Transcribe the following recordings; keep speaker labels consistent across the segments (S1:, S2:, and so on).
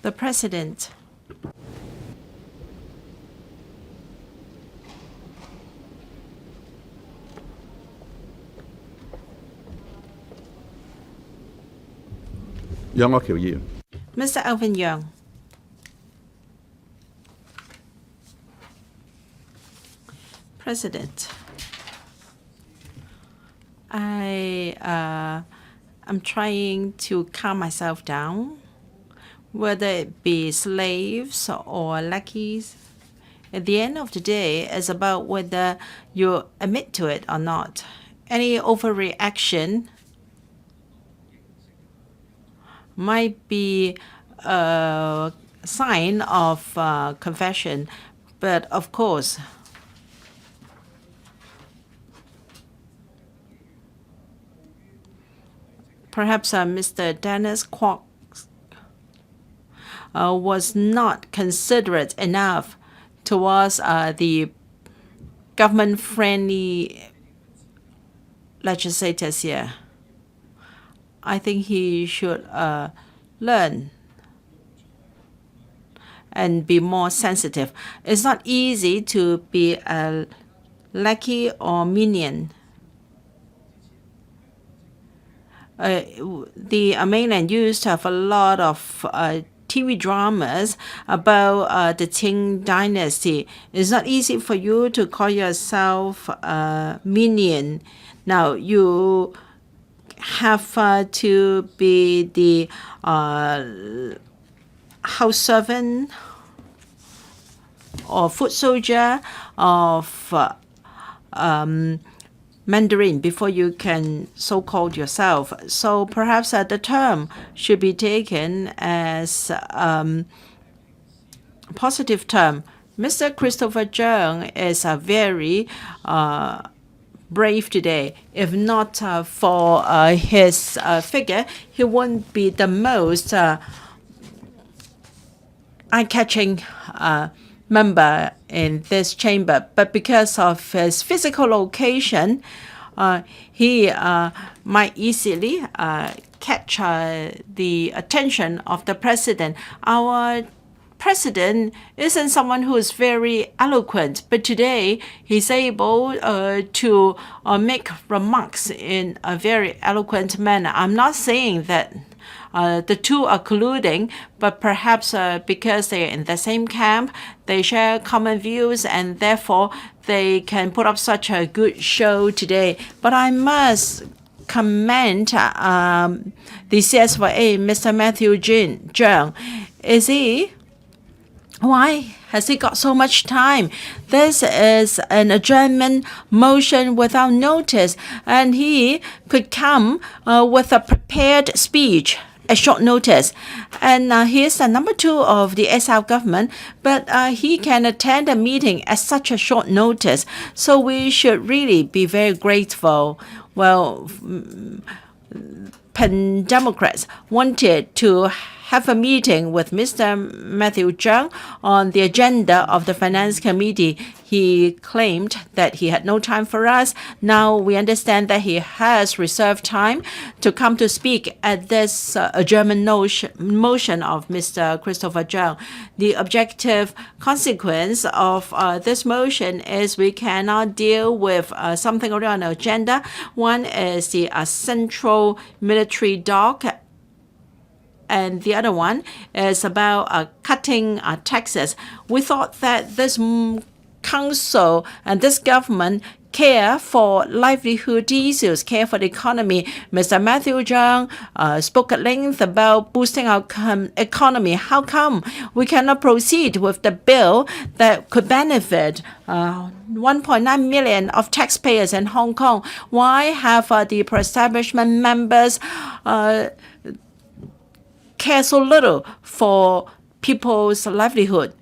S1: The President.
S2: Mr. Alvin Young.
S1: President, I'm trying to calm myself down, whether it be slaves or lackeys. At the end of the day, it's about whether you admit to it or not. Any overreaction might be a sign of confession, but of course, perhaps Mr. Dennis Kwok was not considerate enough towards the government-friendly legislators here. I think he should learn and be more sensitive. It's not easy to be a lackey or minion. The mainland used to have a lot of TV dramas about the Qing dynasty. It's not easy for you to call yourself a minion. Now, you have to be the house servant or foot soldier of Mandarin before you can so-called yourself. So perhaps the term should be taken as positive term. Mr. Christopher Chung is a very brave today. If not for his figure, he won't be the most eye-catching member in this chamber, but because of his physical location, he might easily catch the attention of the president. Our president isn't someone who is very eloquent, but today he's able to make remarks in a very eloquent manner. I'm not saying that the two are colluding, but perhaps because they're in the same camp, they share common views, and therefore they can put up such a good show today. But I must commend the CSYA, Mr. Matthew Chung. Why has he got so much time? This is an adjournment motion without notice, and he could come with a prepared speech at short notice. And he is the number 2 of the SL government, but he can attend a meeting at such a short notice. So we should really be very grateful. Well, Pen Democrats wanted to have a meeting with Mr. Matthew Chung on the agenda of the Finance Committee. He claimed that he had no time for us. Now we understand that he has reserved time to come to speak at this adjournment motion of Mr. Christopher Chung. The objective consequence of this motion is we cannot deal with something already on the agenda. One is the central military dock, and the other one is about cutting taxes. We thought that this council and this government care for livelihood issues, care for the economy. Mr. Matthew Chung spoke at length about boosting our economy. How come we cannot proceed with the bill that could benefit 1.9 million of taxpayers in Hong Kong? Why have the pro-establishment members care so little for people's livelihood?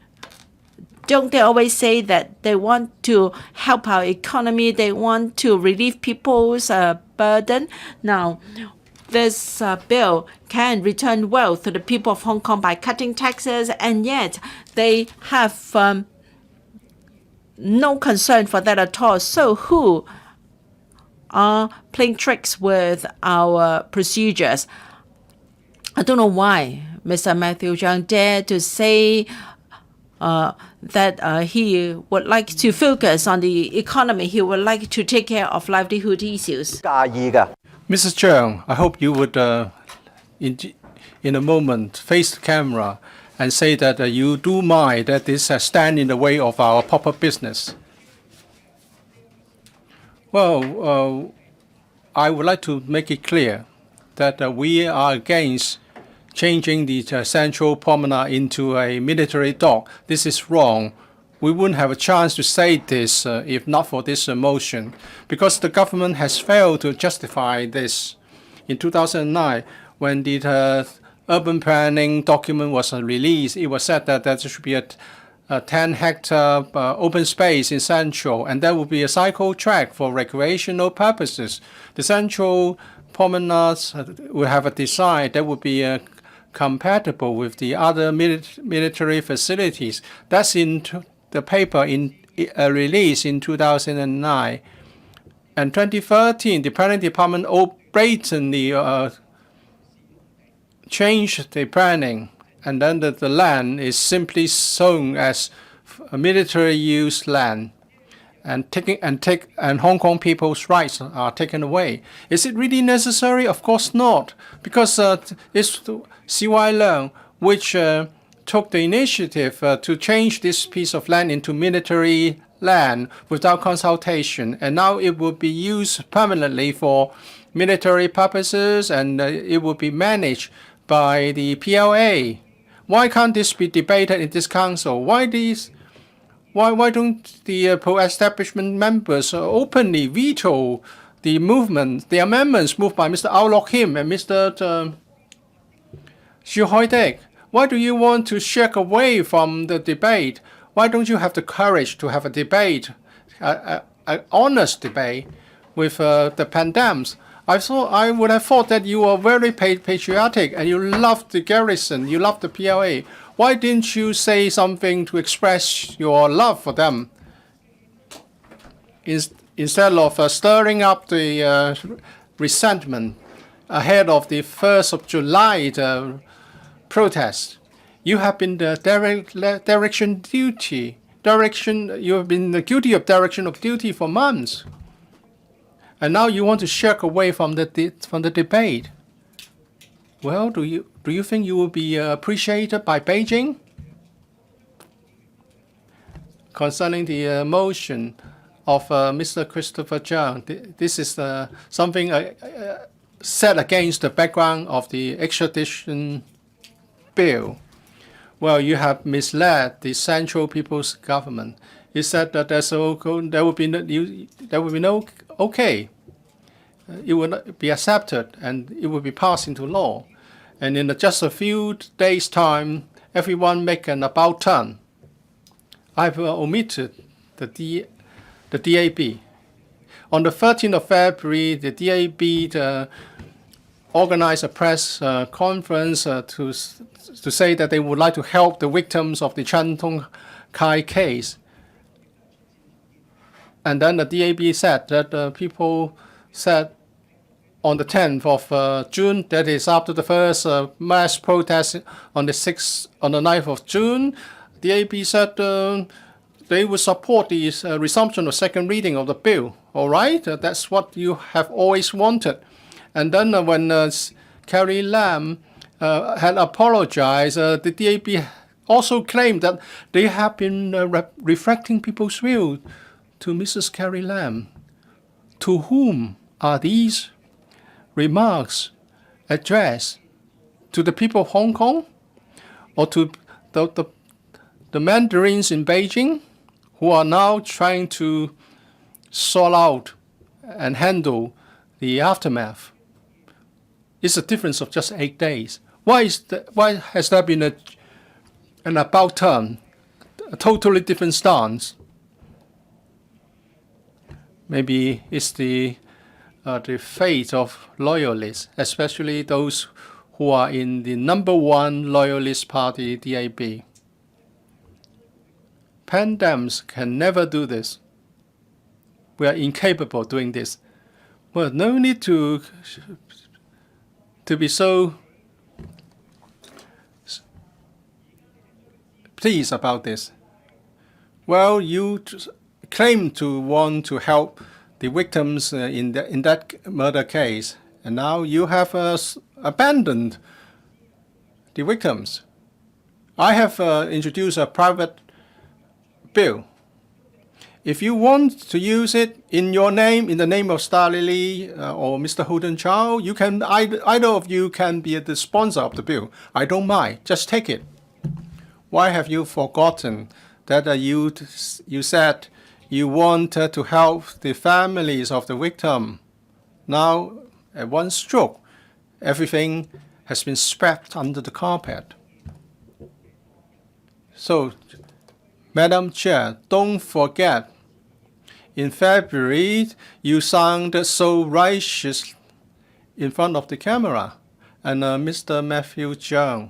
S1: Don't they always say that they want to help our economy, they want to relieve people's burden? Now, this bill can return wealth to the people of Hong Kong by cutting taxes, and yet they have no concern for that at all. So who are playing tricks with our procedures? I don't know why, Mr. Matthew Zhang dared to say that he would like to focus on the economy. He would like to take care of livelihood issues.
S3: Mrs. Cheung, I hope you would, in a moment, face the camera and say that you do mind that this stand in the way of our proper business. Well, I would like to make it clear that we are against changing the central promenade into a military dock. This is wrong. We wouldn't have a chance to say this if not for this motion, because the government has failed to justify this. In 2009, when the urban planning document was released, it was said that there should be a 10-hectare open space in Central, and there will be a cycle track for recreational purposes. The Central promenades will have a design that would be compatible with the other military facilities. That's in the paper in release in 2009. And 2013, the planning department blatantly changed the planning, and then the land is simply shown as a military use land, and Hong Kong people's rights are taken away. Is it really necessary? Of course not, because it's C.Y. Leung which took the initiative to change this piece of land into military land without consultation, and now it will be used permanently for military purposes, and it will be managed by the PLA. Why can't this be debated in this council? Why don't the pro-establishment members openly veto the amendments moved by Mr. Au Lok Him and Mr. Xu Hoi-dek? Why do you want to shirk away from the debate? Why don't you have the courage to have a debate, an honest debate with the Pandams? I would have thought that you were very patriotic and you loved the garrison, you loved the PLA. Why didn't you say something to express your love for them instead of stirring up the resentment ahead of the 1st of July protest? You have been the you have been guilty of direction of duty for months, and now you want to shirk away from the debate. Well, do you think you will be appreciated by Beijing? Concerning the motion of Mr. Christopher Zhang, this is something set against the background of the extradition bill. Well, you have misled the Central People's Government. You said that there will be no okay. It will not be accepted and it will be passed into law. And in just a few days' time, everyone make an about turn. I've omitted the DAB. On the 13th of February, the DAB organized a press conference to say that they would like to help the victims of the Chan Tong Kai case. And then the DAB said that people said on the 10th of June, that is after the first mass protest on the 9th of June, the DAB said they would support the resumption of second reading of the bill. All right, that's what you have always wanted. And then when Carrie Lam had apologized, the DAB also claimed that they have been reflecting people's view to Mrs. Carrie Lam. To whom are these remarks addressed? To the people of Hong Kong, or to the mandarins in Beijing who are now trying to sort out and handle the aftermath? It's a difference of just 8 days. Why has there been an about turn, a totally different stance? Maybe it's the fate of loyalists, especially those who are in the #1 loyalist party, DAB. Pandams can never do this. We are incapable of doing this. Well, no need to be so pleased about this. Well, you claim to want to help the victims in that murder case, and now you have abandoned the victims. I have introduced a private bill. If you want to use it in your name, in the name of Starley Lee or Mr. Holden Chow, you can either of you can be the sponsor of the bill. I don't mind. Just take it. Why have you forgotten that you said you wanted to help the families of the victim? Now, at one stroke, everything has been swept under the carpet. So, Madam Chair, don't forget, in February, you sounded so righteous in front of the camera. And Mr. Matthew Cheung,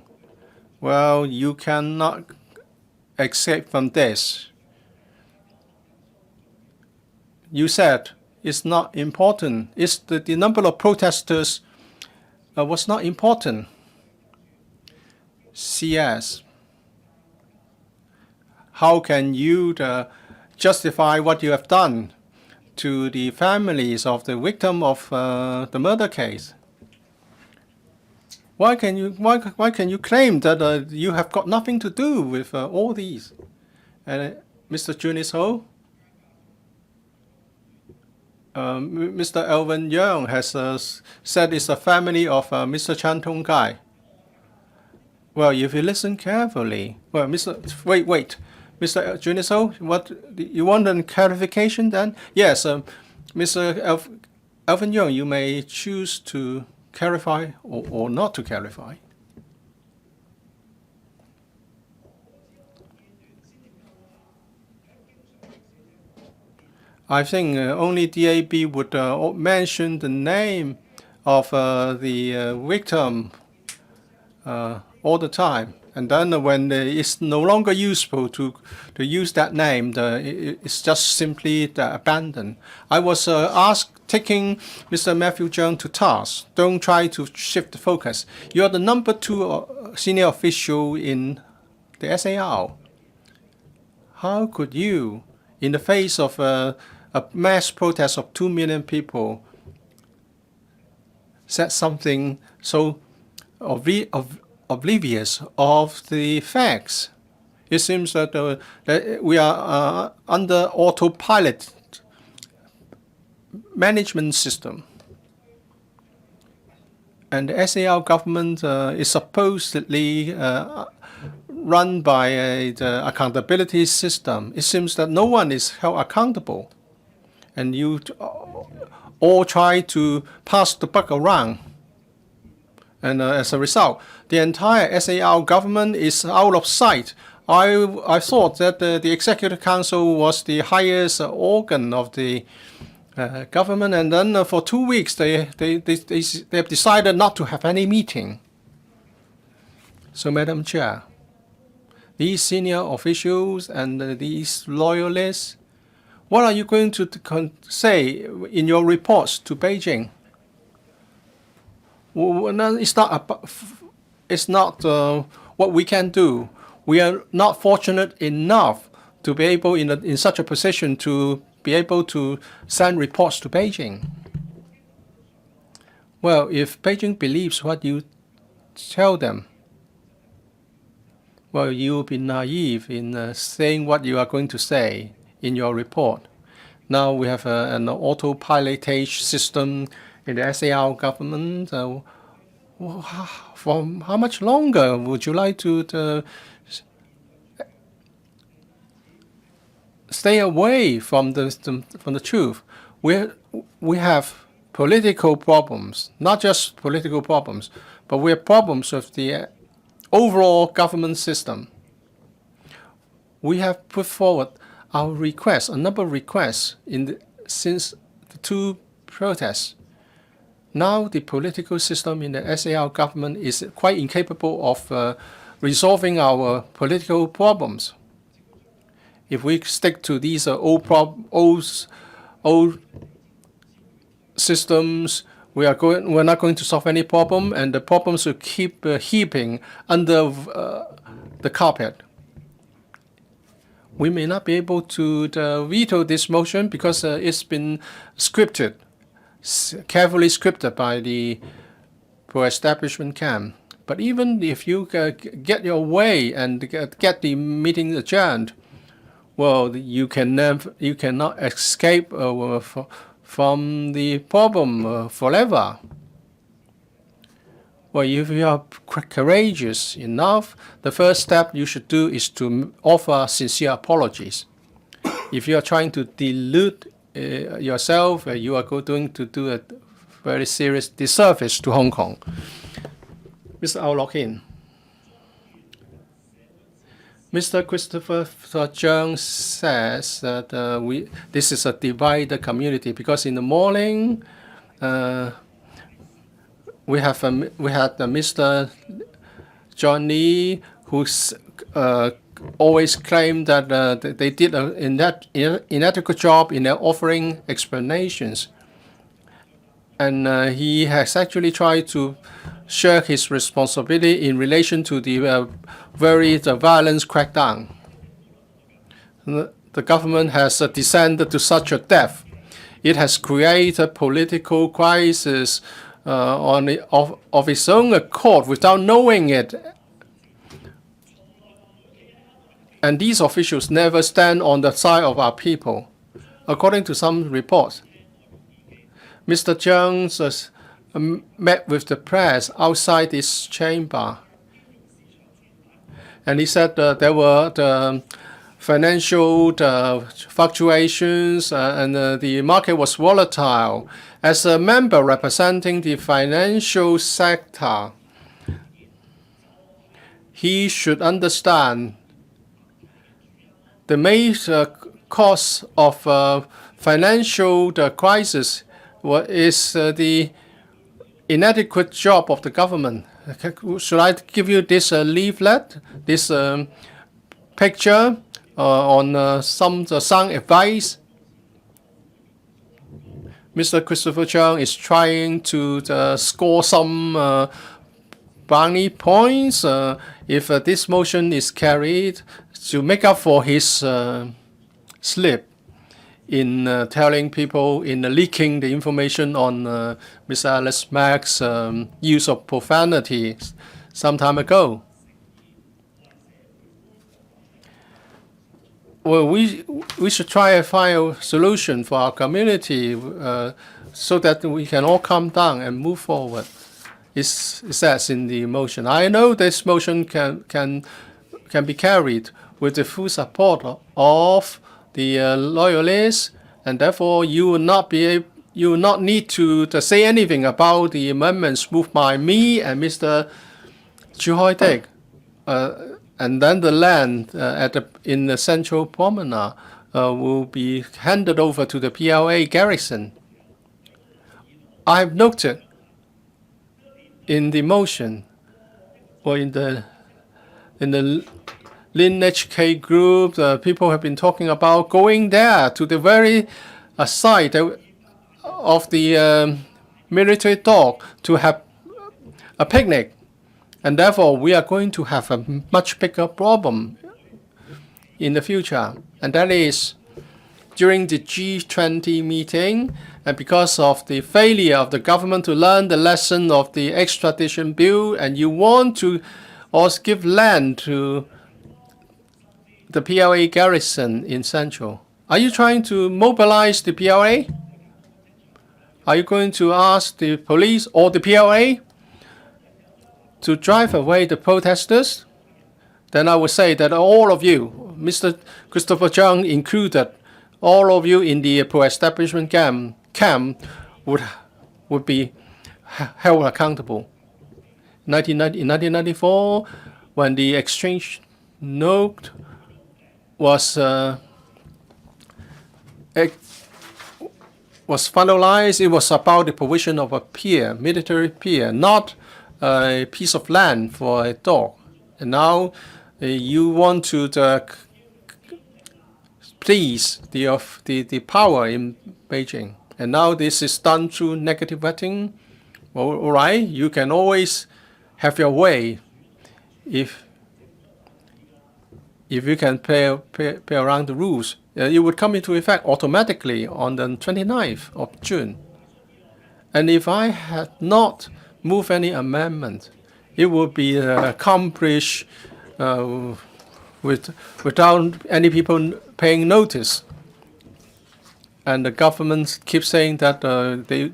S3: well, you cannot escape from this. You said it's not important. It's the number of protesters was not important. CS. How can you justify what you have done to the families of the victim of the murder case? Why can you claim that you have got nothing to do with all these? And Mr. Junis Ho, Mr. Alvin Yeung has said it's a family of Mr. Chan Tong Kai. Well, if you listen carefully, well, wait. Mr. Juniso, what you want a clarification then? Yes, Mr. Alvin Yeung, you may choose to clarify or not to clarify. I think only DAB would mention the name of the victim all the time. And then when it's no longer useful to use that name, it's just simply abandoned. I was taking Mr. Matthew Cheung to task. Don't try to shift the focus. You are the number 2 senior official in the SAR. How could you, in the face of a mass protest of 2 million people, said something so oblivious of the facts? It seems that we are under autopilot management system. And the SAR government is supposedly run by the accountability system. It seems that no one is held accountable. And you all try to pass the buck around. And as a result, the entire SAR government is out of sight. I thought that the Executive Council was the highest organ of the government, and then for 2 weeks they have decided not to have any meeting. So, Madam Chair, these senior officials and these loyalists, what are you going to say in your reports to Beijing? It's not what we can do. We are not fortunate enough to be able, in such a position, to be able to send reports to Beijing. Well, if Beijing believes what you tell them, well, you'll be naive in saying what you are going to say in your report. Now we have an autopilotage system in the SAR government. For how much longer would you like to stay away from the truth? We have political problems, not just political problems, but we have problems with the overall government system. We have put forward our requests, a number of requests since the 2 protests. Now the political system in the SAR government is quite incapable of resolving our political problems. If we stick to these old systems, we're not going to solve any problem, and the problems will keep heaping under the carpet. we may not be able to veto this motion because it's been scripted, carefully scripted by the pro-establishment camp. But even if you get your way and get the meeting adjourned, well, you cannot escape from the problem forever. Well, if you are courageous enough, the first step you should do is to offer sincere apologies. If you are trying to delude yourself, you are going to do a very serious disservice to Hong Kong. Mr. Au Lok Hin. Mr. Christopher Cheung says that this is a divided community because in the morning we had Mr. John Lee, who's always claimed that they did an inadequate job in their offering explanations, and he has actually tried to shirk his responsibility in relation to the violence crackdown. The government has descended to such a depth. It has created political crisis of its own accord without knowing it. And these officials never stand on the side of our people. According to some reports, Mr. Jones met with the press outside this chamber. And he said there were the financial fluctuations and the market was volatile. As a member representing the financial sector, he should understand the major cause of financial crisis is the inadequate job of the government. Should I give you this leaflet, this picture on some sound advice? Mr. Christopher Cheung is trying to score some brownie points if this motion is carried to make up for his slip in telling people, in leaking the information on Mr. Alice Mack's use of profanity some time ago. Well, we should try and find a solution for our community so that we can all calm down and move forward. It says in the motion. I know this motion can be carried with the full support of the loyalists, and therefore you will not need to say anything about the amendments moved by me and Mr. Chu Hoi Tek. And then the land in the central promenade will be handed over to the PLA garrison. I have noted in the motion or in the Lin HK group, people have been talking about going there to the very site of the military dock to have a picnic. And therefore, we are going to have a much bigger problem in the future. And that is during the G20 meeting, and because of the failure of the government to learn the lesson of the extradition bill, and you want to also give land to the PLA garrison in Central. Are you trying to mobilize the PLA? Are you going to ask the police or the PLA to drive away the protesters? Then I would say that all of you, Mr. Christopher Cheung included, all of you in the pro-establishment camp would be held accountable. In 1994, when the exchange note was finalized, it was about the provision of a pier, military pier, not a piece of land for a dock. And now you want to please the power in Beijing. And now this is done through negative vetting. Well, all right, you can always have your way. if you can play around the rules, it would come into effect automatically on the 29th of June. And if I had not moved any amendment, it would be accomplished without any people paying notice. And the government keeps saying that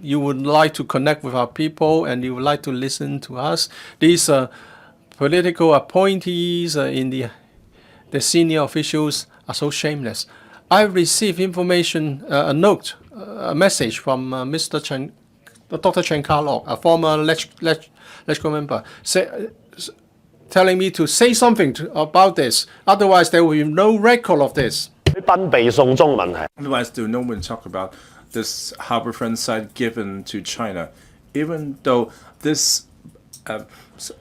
S3: you would like to connect with our people and you would like to listen to us. These political appointees in the senior officials are so shameless. I received information, a message from Dr. Chen Ka-lok, a former legislative member, telling me to say something about this. Otherwise, there will be no record of this.
S4: Otherwise, there will no one talk about this harbourfront site given to China, even though this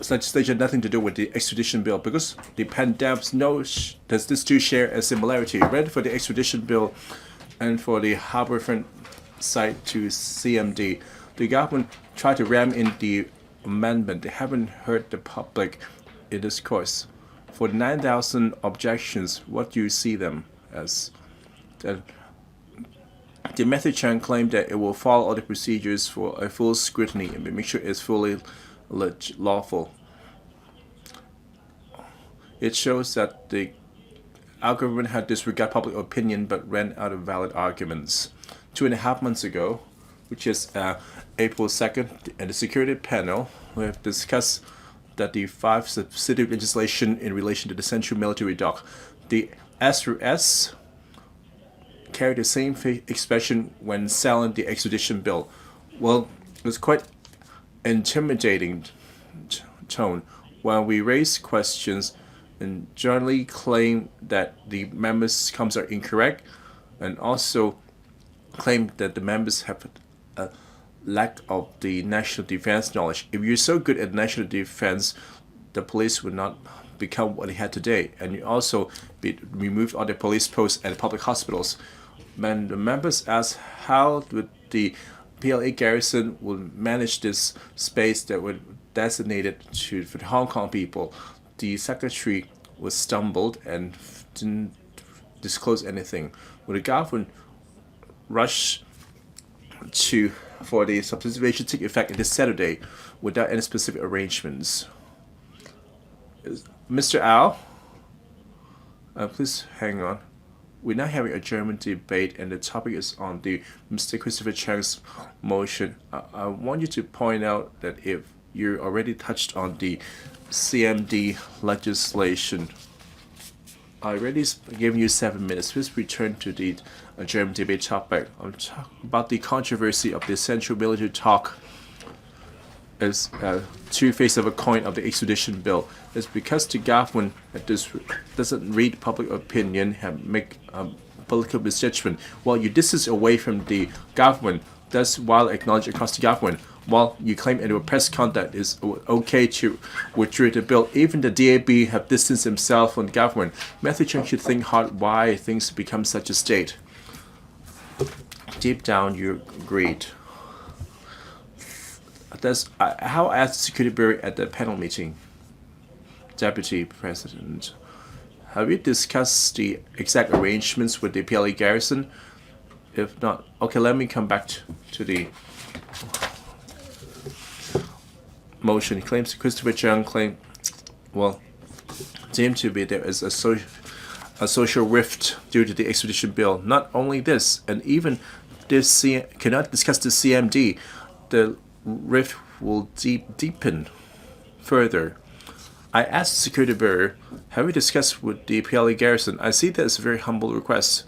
S4: legislation had nothing to do with the extradition bill, because the pandemic knows that these two share a similarity. Right, for the extradition bill and for the harbourfront site to CMD, the government tried to ram in the amendment. They haven't heard the public in this course. For 9,000 objections, what do you see them as? The Matthew Chang claimed that it will follow all the procedures for a full scrutiny and make sure it's fully lawful. It shows that our government had disregarded public opinion but ran out of valid arguments. 2.5 months ago, which is April 2nd, and the security panel, we have discussed that the 5 subsidiary legislation in relation to the central military dock, the S carried the same expression when selling the extradition bill. Well, it was quite intimidating tone when we raise questions and generally claim that the members' comments are incorrect, and also claim that the members have a lack of the national defense knowledge. If you're so good at national defense, the police would not become what they had today, and you also removed all the police posts at public hospitals. When the members asked how would the PLA garrison would manage this space that was designated for the Hong Kong people, the secretary was stumbled and didn't disclose anything. When the government rushed for the substitution to take effect this Saturday without any specific arrangements. Mr. Au, please hang on. We're now having a German debate, and the topic is on the Mr. Christopher Chang's motion. I want you to point out that if you already touched on the CMD legislation, I already gave you 7 minutes. Please return to the German debate topic. I'm talking about the controversy of the central military talk as two faces of a coin of the extradition bill. It's because the government doesn't read public opinion and make political misjudgment. While you distance away from the government, that's while acknowledge across the government. While you claim in a press conduct is okay to withdraw the bill, even the DAB have distanced themselves from the government. Matthew Chang should think hard why things become such a state. Deep down, you agreed. How I asked the Security Bureau at the panel meeting, Deputy President, have you discussed the exact arrangements with the PLA garrison? If not, okay, let me come back to the motion. He claims Christopher Chung claimed, well, seemed to be there is a social rift due to the extradition bill. Not only this, and even this cannot discuss the CMD, the rift will deepen further. I asked the Security Bureau, have we discussed with the PLA garrison? I see that as a very humble request.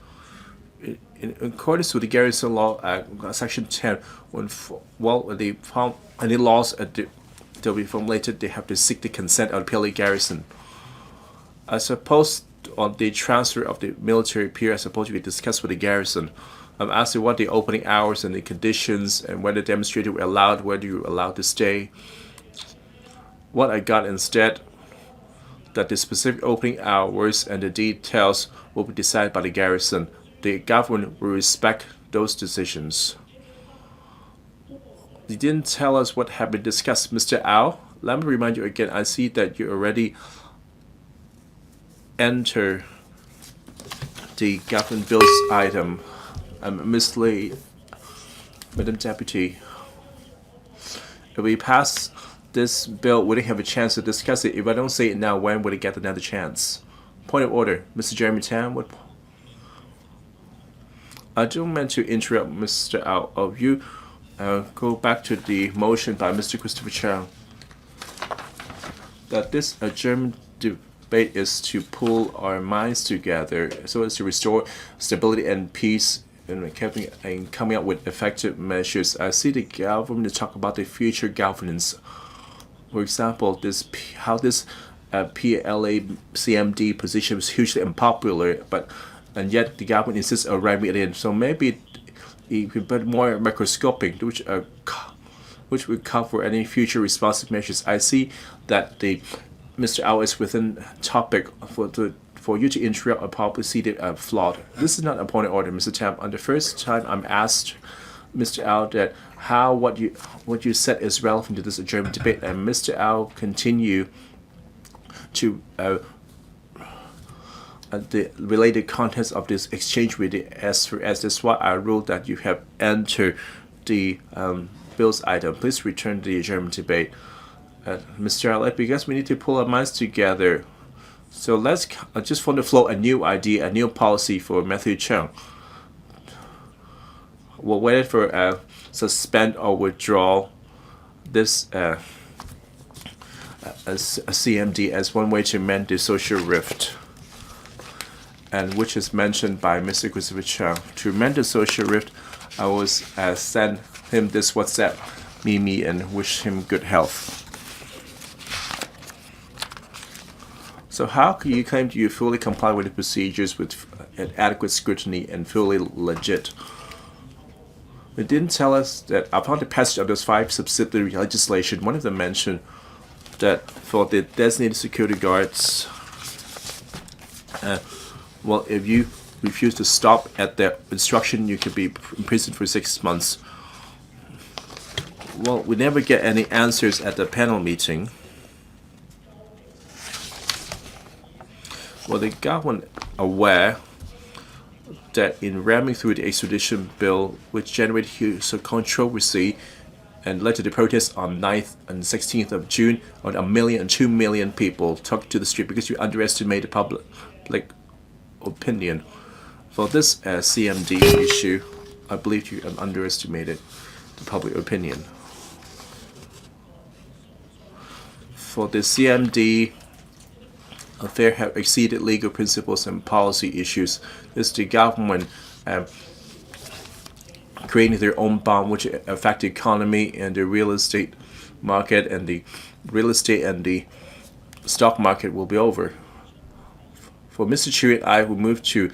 S4: In accordance with the Garrison Law Act, Section 10, when they found any laws they'll be formulated, they have to seek the consent of the PLA garrison. I suppose on the transfer of the military pier, I suppose we discussed with the garrison. I'm asking what the opening hours and the conditions and whether demonstrators were allowed, whether you were allowed to stay. What I got instead, that the specific opening hours and the details will be decided by the garrison. The government will respect those decisions. You didn't tell us what had been discussed, Mr. Au. Let me remind you again, I see that you already enter the government bills item. Ms. Lee, Madam Deputy, if we pass this bill, we didn't have a chance to discuss it. If I don't say it now, when would it get another chance? Point of order, Mr. Jeremy Tam. What? I don't meant to interrupt Mr. Ao. Of you, go back to the motion by Mr. Christopher Chow that this adjournment debate is to pull our minds together so as to restore stability and peace and coming up with effective measures. I see the government to talk about the future governance. For example, how this PLA CMD position was hugely unpopular, and yet the government insists on ramming it in. So maybe it could be more microscopic, which would cover any future responsive measures. I see that Mr. Ao is within topic for you to interrupt a policy that flawed. This is not a point of order, Mr. Tam. On the first time, I'm asked Mr. Ao that what you said is relevant to this adjournment debate, and Mr. Ao continue to the related contents of this exchange with the as this is why I ruled that you have entered the bills item. Please return to the adjournment debate. Mr. Ao, because we need to pull our minds together. So let's just want to float a new idea, a new policy for Matthew Cheung. We'll wait for suspend or withdraw this a CMD as one way to mend the social rift, and which is mentioned by Mr. Christopher Chow. To mend the social rift, I will send him this WhatsApp meme and wish him good health. So how can you claim you fully comply with the procedures with adequate scrutiny and fully legit? They didn't tell us that upon the passage of those 5 subsidiary legislation, one of them mentioned that for the designated security guards, well, if you refuse to stop at their instruction, you could be imprisoned for 6 months. Well, we never get any answers at the panel meeting. Well, the government aware that in ramming through the extradition bill, which generated huge controversy and led to the protests on 9th and 16th of June, on 1 million and 2 million people took to the street because you underestimated public opinion. For this CMD issue, I believe you underestimated the public opinion. For the CMD affair have exceeded legal principles and policy issues. This the government creating their own bomb which affect the economy and the real estate market, and the real estate and the stock market will be over. For Mr. Chu and I will move to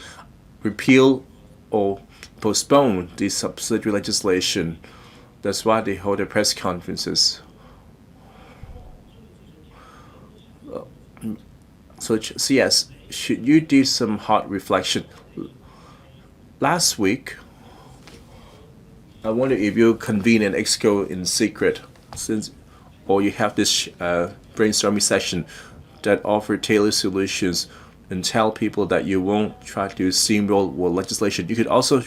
S4: repeal or postpone the subsidiary legislation. That's why they hold their press conferences. So CS, should you do some hard reflection? Last week, I wonder if you convene an exco in secret, or you have this brainstorming session that offer tailored solutions and tell people that you won't try to steamroll with legislation. You could also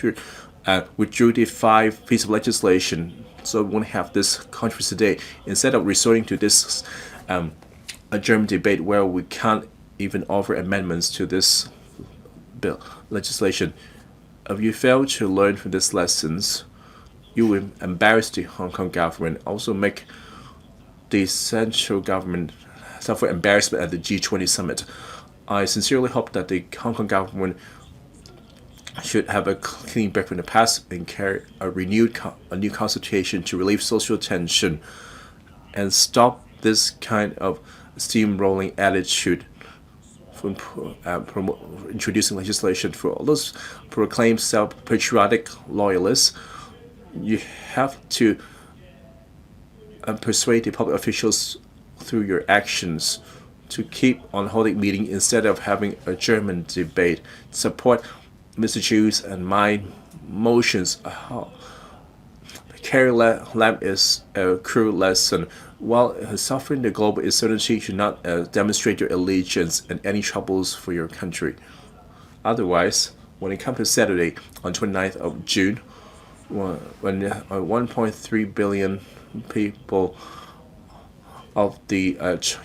S4: withdraw the 5 pieces of legislation, so we won't have this controversy today. Instead of resorting to this adjournment debate where we can't even offer amendments to this bill legislation. If you fail to learn from these lessons, you will embarrass the Hong Kong government, also make the central government suffer embarrassment at the G20 summit. I sincerely hope that the Hong Kong government should have a clean break from the past and carry a new consultation to relieve social tension and stop this kind of steamrolling attitude from introducing legislation for all those proclaimed self-patriotic loyalists. You have to persuade the public officials through your actions to keep on holding meeting instead of having a German debate. Support Mr. Chu's and my motions. Carrie Lam is a cruel lesson. While suffering the global uncertainty, you should not demonstrate your allegiance and any troubles for your country. Otherwise, when it comes to Saturday, on 29th of June, when 1.3 billion people of the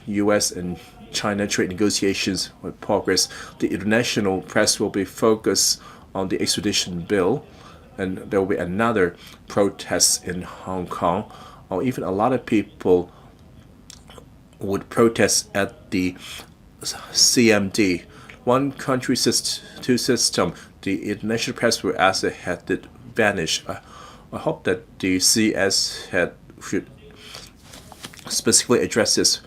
S4: U.S. and China trade negotiations will progress, the international press will be focused on the extradition bill, and there will be another protest in Hong Kong, or even a lot of people would protest at the CMD. One country, two system. The international press will ask the head to vanish. I hope that the CS head should specifically address this.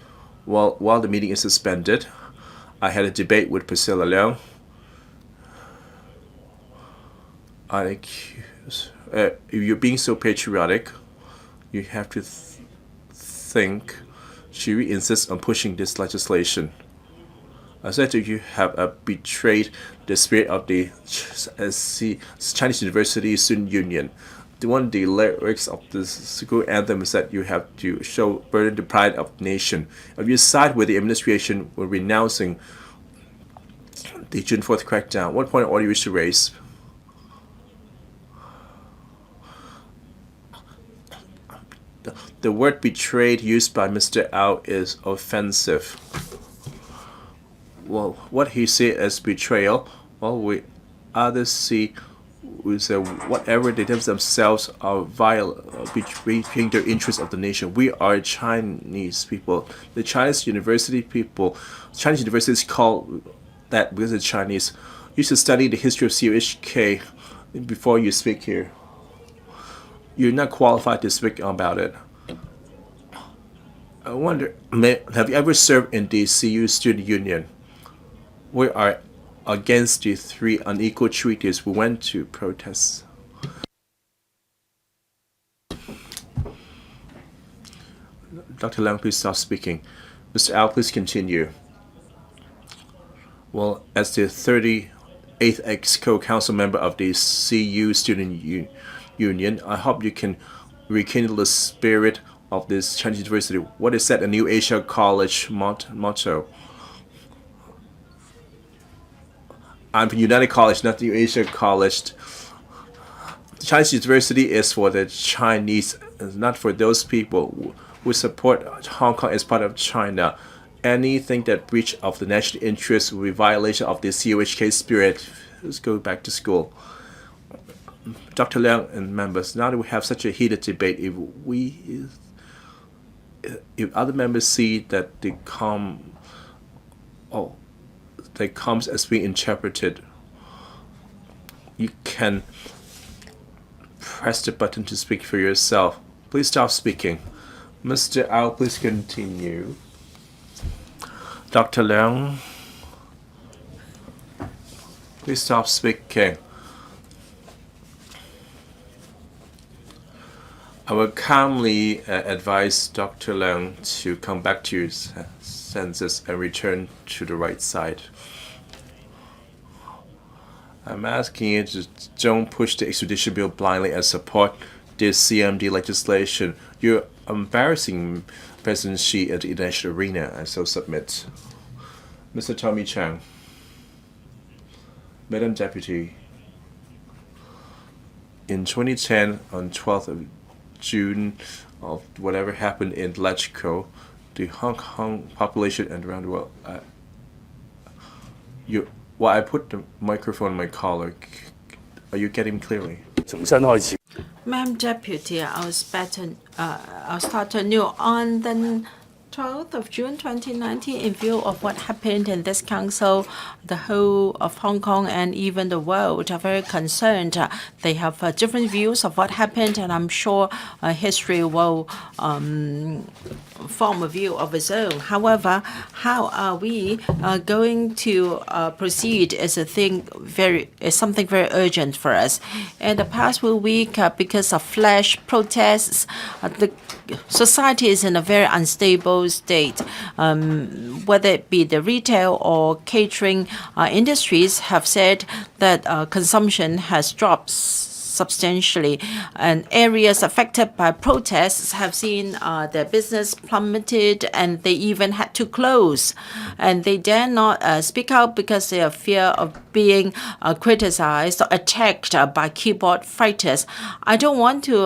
S4: While the meeting is suspended, I had a debate with Priscilla Leung. If you're being so patriotic, you have to think she insists on pushing this legislation. I said that you have betrayed the spirit of the Chinese University Student Union. One of the lyrics of the school anthem is that you have to show burden the pride of the nation. If you side with the administration when renouncing the June 4th crackdown, what point of order you wish to raise? The word betrayed used by Mr. Ao is offensive. Well, what he said as betrayal, well, we others see with whatever they themselves are betraying the interests of the nation. We are Chinese people. The Chinese university people, Chinese universities call that because it's Chinese. You should study the history of CUHK before you speak here. You're not qualified to speak about it. I wonder, have you ever served in the CU Student Union? We are against the 3 unequal treaties. We went to protest. Dr. Leung, please stop speaking. Mr. Ao, please continue. Well, as the 38th ex-co council member of the CU Student Union, I hope you can rekindle the spirit of this Chinese university. What is that, a New Asia College motto? I'm from United College, not New Asia College. Chinese university is for the Chinese, not for those people who support Hong Kong as part of China. Anything that breach of the national interest will be violation of the CUHK spirit. Let's go back to school. Dr. Leung and members, now that we have such a heated debate, if other members see that they comes as being interpreted, you can press the button to speak for yourself. Please stop speaking. Mr. Ao, please continue. Dr. Leung, please stop speaking. I will calmly advise Dr. Leung to come back to your senses and return to the right side. I'm asking you to don't push the extradition bill blindly and support this CMD legislation. You're embarrassing President Xi at the international arena, and so submit. Mr. Tommy Chang. Madam Deputy, in 2010, on 12th of June of whatever happened in Lechco, the Hong Kong population and around the world. I put the microphone on my collar. Are you getting me clearly?
S1: Madam Deputy, I'll start anew on the 12th of June 2019. In view of what happened in this council, the whole of Hong Kong and even the world are very concerned. They have different views of what happened, and I'm sure history will form a view of its own. However, how are we going to proceed is something very urgent for us. In the past week, because of flash protests, the society is in a very unstable state. Whether it be the retail or catering industries have said that consumption has dropped substantially, and areas affected by protests have seen their business plummeted, and they even had to close. And they dare not speak out because they are fear of being criticized or attacked by keyboard fighters. I don't want to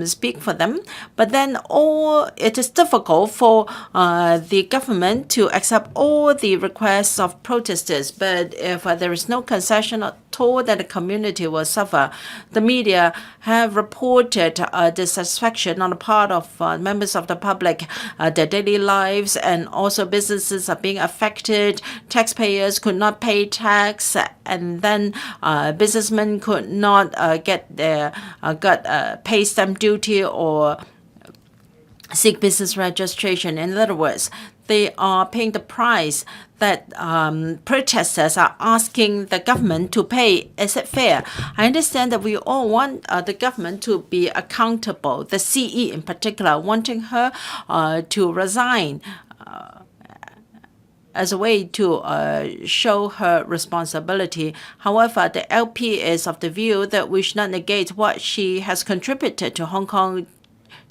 S1: speak for them, but then it is difficult for the government to accept all the requests of protesters. But if there is no concession at all, then the community will suffer. The media have reported dissatisfaction on the part of members of the public, their daily lives, and also businesses are being affected. Taxpayers could not pay tax, and then businessmen could not get their pay stamp duty or seek business registration. In other words, they are paying the price that protesters are asking the government to pay. Is it fair? I understand that we all want the government to be accountable, the CE in particular, wanting her to resign as a way to show her responsibility. However, the LP is of the view that we should not negate what she has contributed to Hong Kong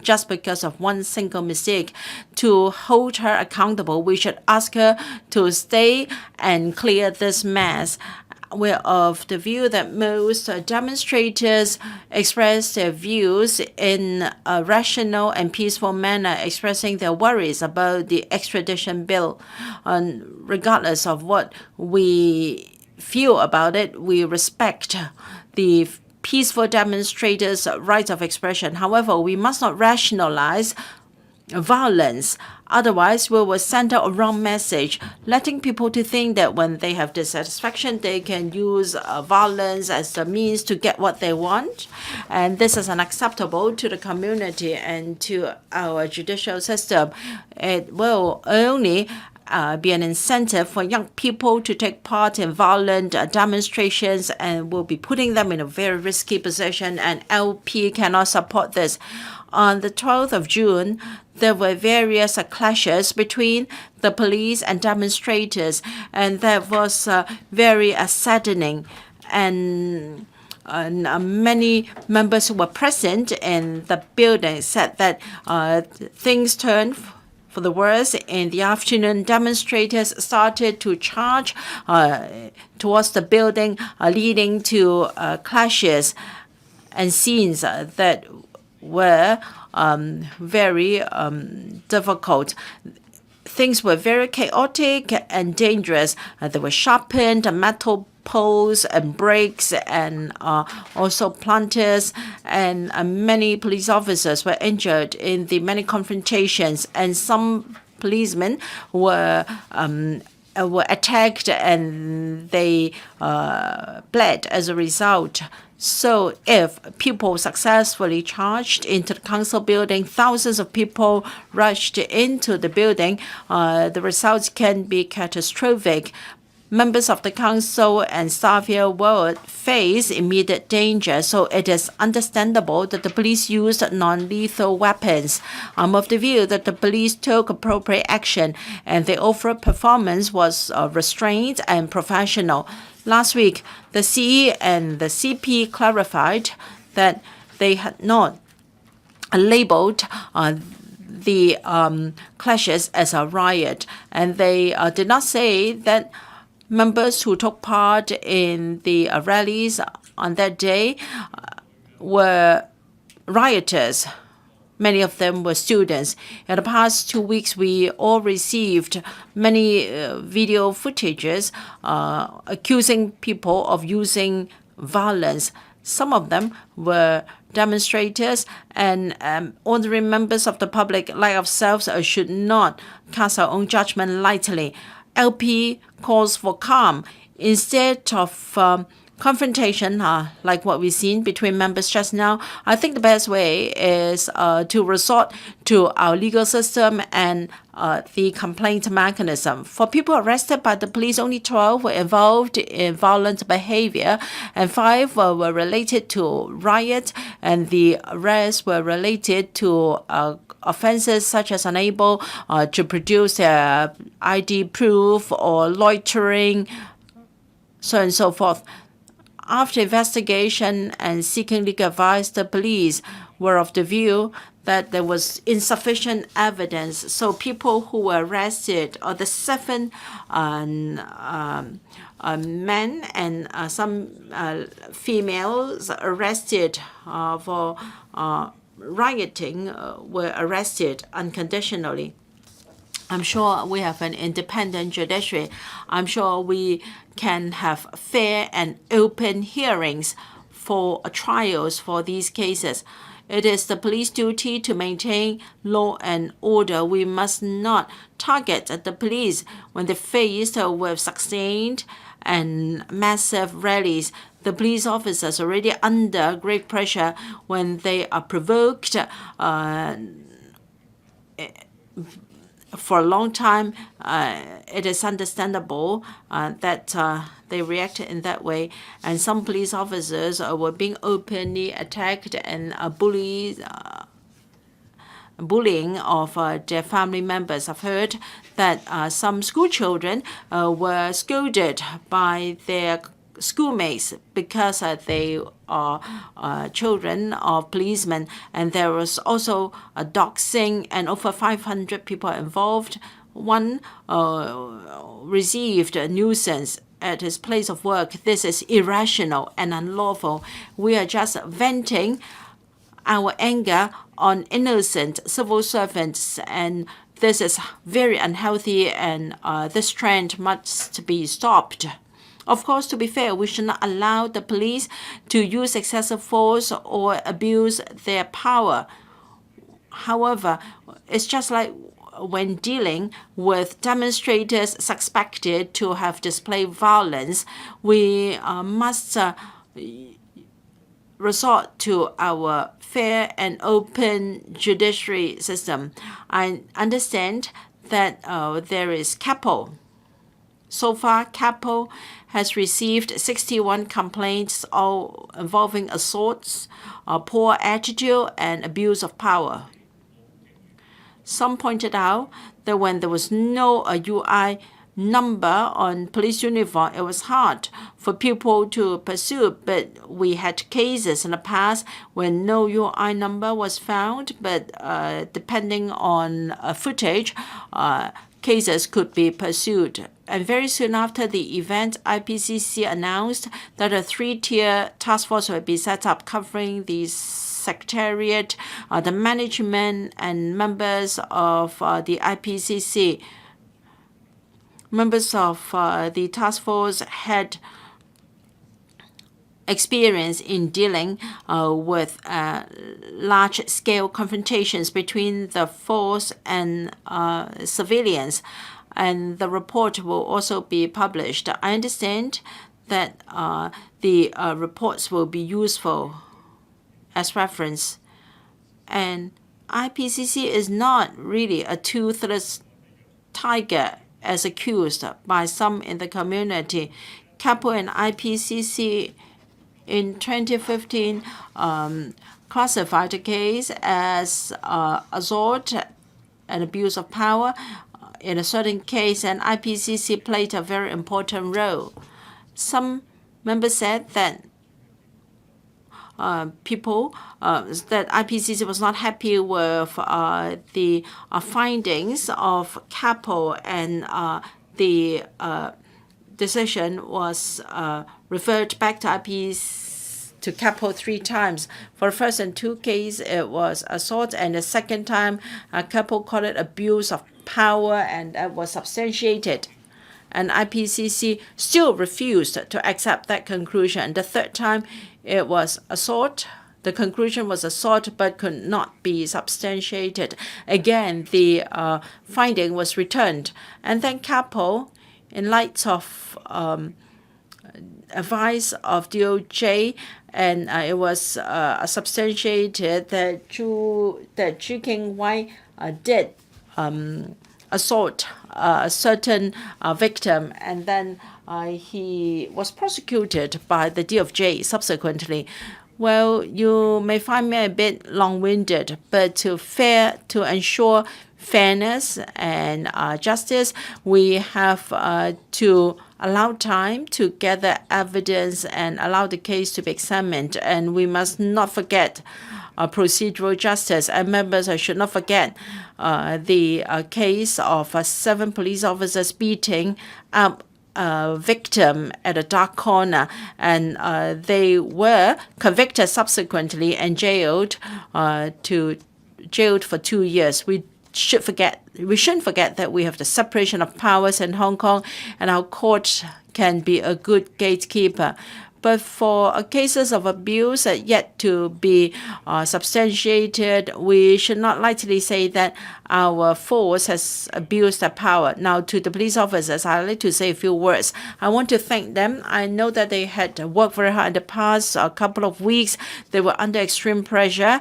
S1: just because of one single mistake. To hold her accountable, we should ask her to stay and clear this mess. We're of the view that most demonstrators express their views in a rational and peaceful manner, expressing their worries about the extradition bill. Regardless of what we feel about it, we respect the peaceful demonstrators' rights of expression. However, we must not rationalize violence. Otherwise, we will send out a wrong message, letting people to think that when they have dissatisfaction, they can use violence as a means to get what they want. And this is unacceptable to the community and to our judicial system. It will only be an incentive for young people to take part in violent demonstrations and will be putting them in a very risky position, and LP cannot support this. On the 12th of June, there were various clashes between the police and demonstrators, and that was very saddening. And many members who were present in the building said that things turned for the worse. In the afternoon, demonstrators started to charge towards the building, leading to clashes and scenes that were very difficult. Things were very chaotic and dangerous. They were sharpened metal poles and bricks, and also planters, and many police officers were injured in the many confrontations, and some policemen were attacked and they bled as a result. So if people successfully charged into the council building, thousands of people rushed into the building, the results can be catastrophic. Members of the council and staff here will face immediate danger, so it is understandable that the police used non-lethal weapons. I'm of the view that the police took appropriate action and the overall performance was restrained and professional. Last week, the CE and the CP clarified that they had not labeled the clashes as a riot, and they did not say that members who took part in the rallies on that day were rioters. Many of them were students. In the past 2 weeks, we all received many video footages accusing people of using violence. Some of them were demonstrators, and ordinary members of the public like ourselves should not cast our own judgment lightly. LP calls for calm instead of confrontation, like what we've seen between members just now. I think the best way is to resort to our legal system and the complaint mechanism. For people arrested by the police, only 12 were involved in violent behavior, and 5 were related to riot, and the rest were related to offenses such as unable to produce their ID proof or loitering, so on and so forth. After investigation and seeking legal advice, the police were of the view that there was insufficient evidence. So people who were arrested, or the 7 men and some females arrested for rioting, were arrested unconditionally. I'm sure we have an independent judiciary. I'm sure we can have fair and open hearings for trials for these cases. It is the police duty to maintain law and order. We must not target the police when they're faced with sustained and massive rallies. The police officers are already under great pressure when they are provoked for a long time. It is understandable that they reacted in that way. And some police officers were being openly attacked and bullying of their family members. I've heard that some school children were scolded by their schoolmates because they are children of policemen, and there was also a doxing, and over 500 people involved. One received a nuisance at his place of work. This is irrational and unlawful. We are just venting our anger on innocent civil servants, and this is very unhealthy, and this trend must be stopped. Of course, to be fair, we should not allow the police to use excessive force or abuse their power. However, it's just like when dealing with demonstrators suspected to have displayed violence, we must resort to our fair and open judiciary system. I understand that there is CAPO. So far, CAPO has received 61 complaints, all involving assaults, poor attitude, and abuse of power. Some pointed out that when there was no UI number on police uniform, it was hard for people to pursue. But we had cases in the past when no UI number was found, but depending on footage, cases could be pursued. And very soon after the event, IPCC announced that a 3-tier task force will be set up covering the secretariat, the management, and members of the IPCC. Members of the task force had experience in dealing with large-scale confrontations between the force and civilians, and the report will also be published. I understand that the reports will be useful as reference, and IPCC is not really a toothless tiger as accused by some in the community. CAPO and IPCC in 2015 classified the case as assault and abuse of power in a certain case, and IPCC played a very important role. Some members said that that IPCC was not happy with the findings of CAPO, and the decision was referred back to CAPO 3 times. For the first and 2 cases, it was assault, and the second time, CAPO called it abuse of power, and that was substantiated. And IPCC still refused to accept that conclusion. And the third time, it was assault. The conclusion was assault, but could not be substantiated. Again, the finding was returned. And then CAPO, in light of advice of DOJ, and it was substantiated that Chu King-wai did assault a certain victim, and then he was prosecuted by the DOJ subsequently. Well, you may find me a bit long-winded, but to ensure fairness and justice, we have to allow time to gather evidence and allow the case to be examined. And we must not forget procedural justice. And members should not forget the case of 7 police officers beating up a victim at a dark corner, and they were convicted subsequently and jailed for 2 years. We shouldn't forget that we have the separation of powers in Hong Kong, and our court can be a good gatekeeper. But for cases of abuse yet to be substantiated, we should not lightly say that our force has abused their power. Now, to the police officers, I'd like to say a few words. I want to thank them. I know that they had worked very hard in the past couple of weeks. They were under extreme pressure.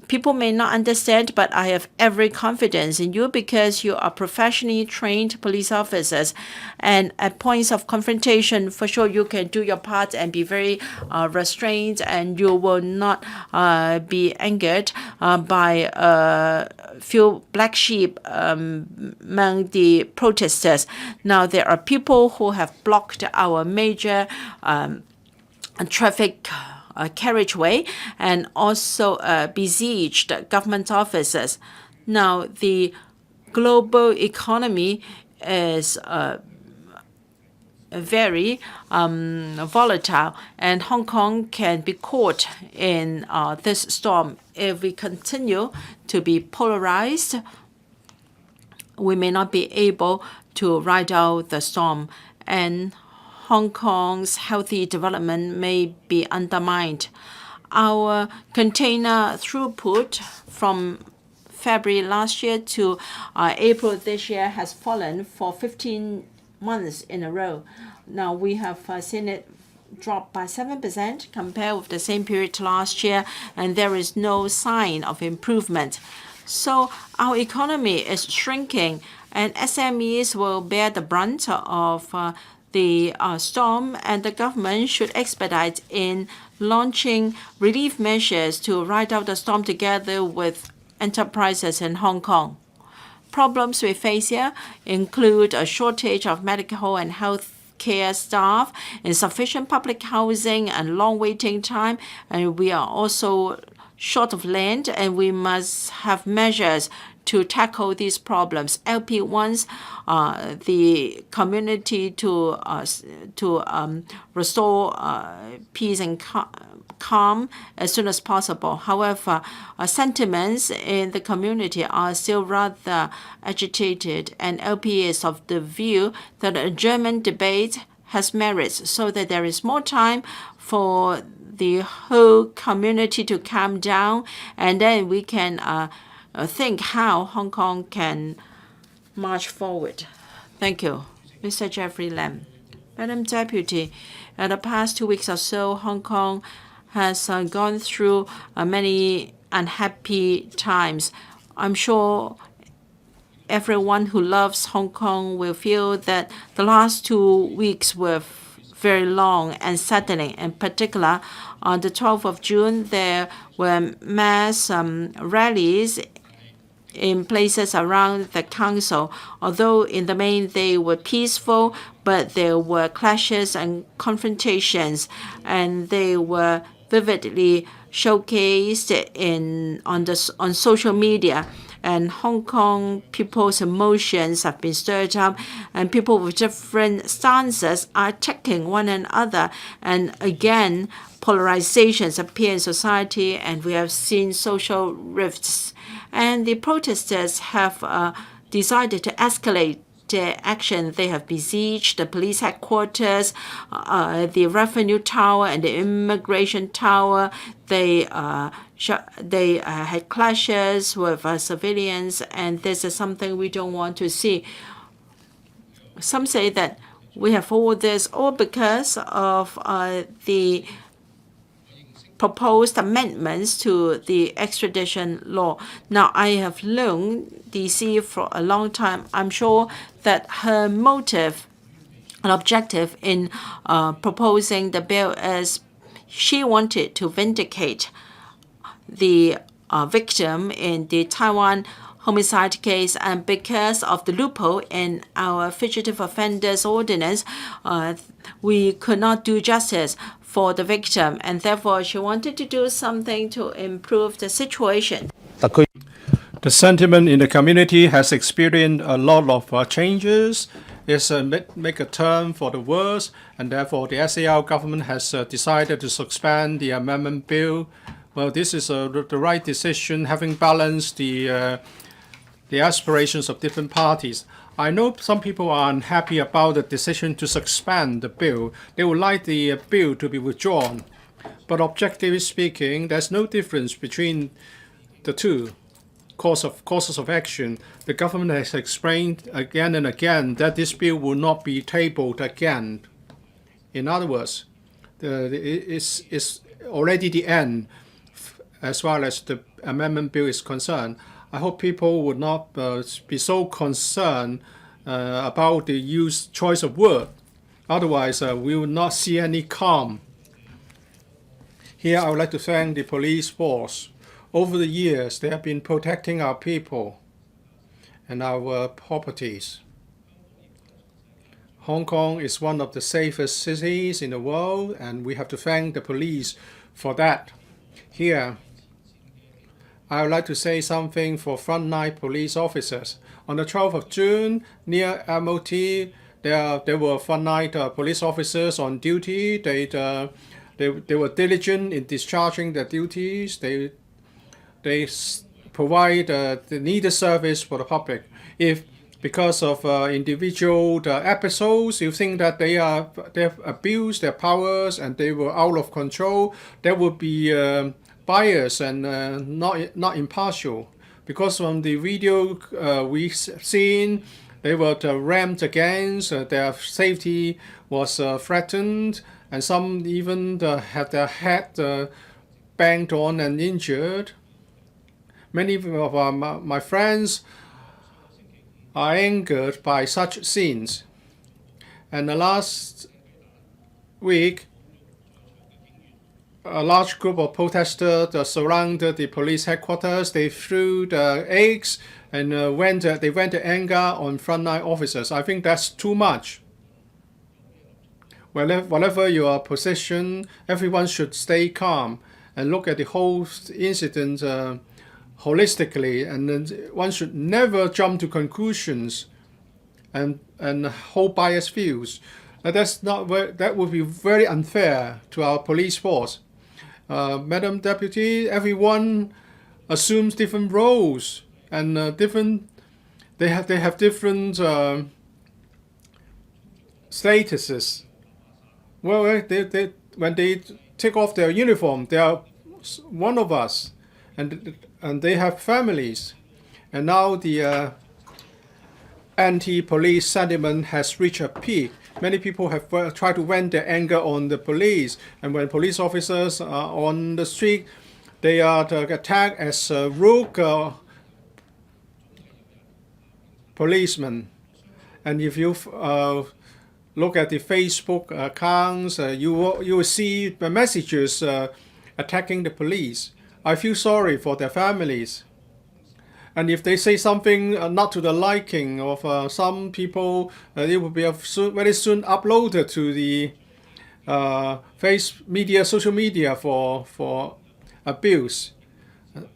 S1: People may not understand, but I have every confidence in you because you are professionally trained police officers. And at points of confrontation, for sure, you can do your part and be very restrained, and you will not be angered by a few black sheep among the protesters. Now, there are people who have blocked our major traffic carriageway and also besieged government offices. Now, the global economy is very volatile, and Hong Kong can be caught in this storm. If we continue to be polarized, we may not be able to ride out the storm, and Hong Kong's healthy development may be undermined. Our container throughput from February last year to April this year has fallen for 15 months in a row. Now, we have seen it drop by 7% compared with the same period last year, and there is no sign of improvement. So our economy is shrinking, and SMEs will bear the brunt of the storm, and the government should expedite in launching relief measures to ride out the storm together with enterprises in Hong Kong. Problems we face here include a shortage of medical and health care staff, insufficient public housing, and long waiting time. And we are also short of land, and we must have measures to tackle these problems. LP wants the community to restore peace and calm as soon as possible. However, sentiments in the community are still rather agitated, and LP is of the view that an adjournment debate has merits so that there is more time for the whole community to calm down, and then we can think how Hong Kong can march forward. Thank you. Mr. Jeffrey Lam. Madam Deputy, in the past 2 weeks or so, Hong Kong has gone through many unhappy times. I'm sure everyone who loves Hong Kong will feel that the last 2 weeks were very long and saddening. In particular, on the 12th of June, there were mass rallies in places around the council. Although in the main they were peaceful, but there were clashes and confrontations, and they were vividly showcased on social media. And Hong Kong people's emotions have been stirred up, and people with different stances are attacking one another. And again, polarizations appear in society, and we have seen social rifts. And the protesters have decided to escalate their action. They have besieged the police headquarters, the revenue tower, and the immigration tower. They had clashes with civilians, and this is something we don't want to see. Some say that we have all this all because of the proposed amendments to the extradition law. Now, I have known DC for a long time. I'm sure that her motive and objective in proposing the bill is she wanted to vindicate the victim in the Taiwan homicide case, and because of the loophole in our fugitive offenders ordinance, we could not do justice for the victim, and therefore she wanted to do something to improve the situation.
S3: The sentiment in the community has experienced a lot of changes. It's make a turn for the worse, and therefore the SAR government has decided to suspend the amendment bill. Well, this is the right decision, having balanced the aspirations of different parties. I know some people are unhappy about the decision to suspend the bill. They would like the bill to be withdrawn. But objectively speaking, there's no difference between the two courses of action. The government has explained again and again that this bill will not be tabled again. In other words, it's already the end as far as the amendment bill is concerned. I hope people would not be so concerned about the choice of word. Otherwise, we will not see any calm. Here, I would like to thank the police force. Over the years, they have been protecting our people and our properties. Hong Kong is one of the safest cities in the world, and we have to thank the police for that. Here, I would like to say something for frontline police officers. On the 12th of June, near MOT, there were frontline police officers on duty. They were diligent in discharging their duties. They provide the needed service for the public. If because of individual episodes, you think that they have abused their powers and they were out of control, there would be bias and not impartial. Because from the video we've seen, they were rammed against, their safety was threatened, and some even had their head banged on and injured. Many of my friends are angered by such scenes. And the last week, a large group of protesters surrounded the police headquarters. They threw the eggs and they went to anger on frontline officers. I think that's too much. Whatever your position, everyone should stay calm and look at the whole incident holistically, and then one should never jump to conclusions and hold biased views. That would be very unfair to our police force. Madam Deputy, everyone assumes different roles and they have different statuses. Well, when they take off their uniform, they are one of us, and they have families. And now the anti-police sentiment has reached a peak. Many people have tried to vent their anger on the police, and when police officers are on the street, they are attacked as rogue policemen. And if you look at the Facebook accounts, you will see the messages attacking the police. I feel sorry for their families. And if they say something not to the liking of some people, it will be very soon uploaded to the social media for abuse.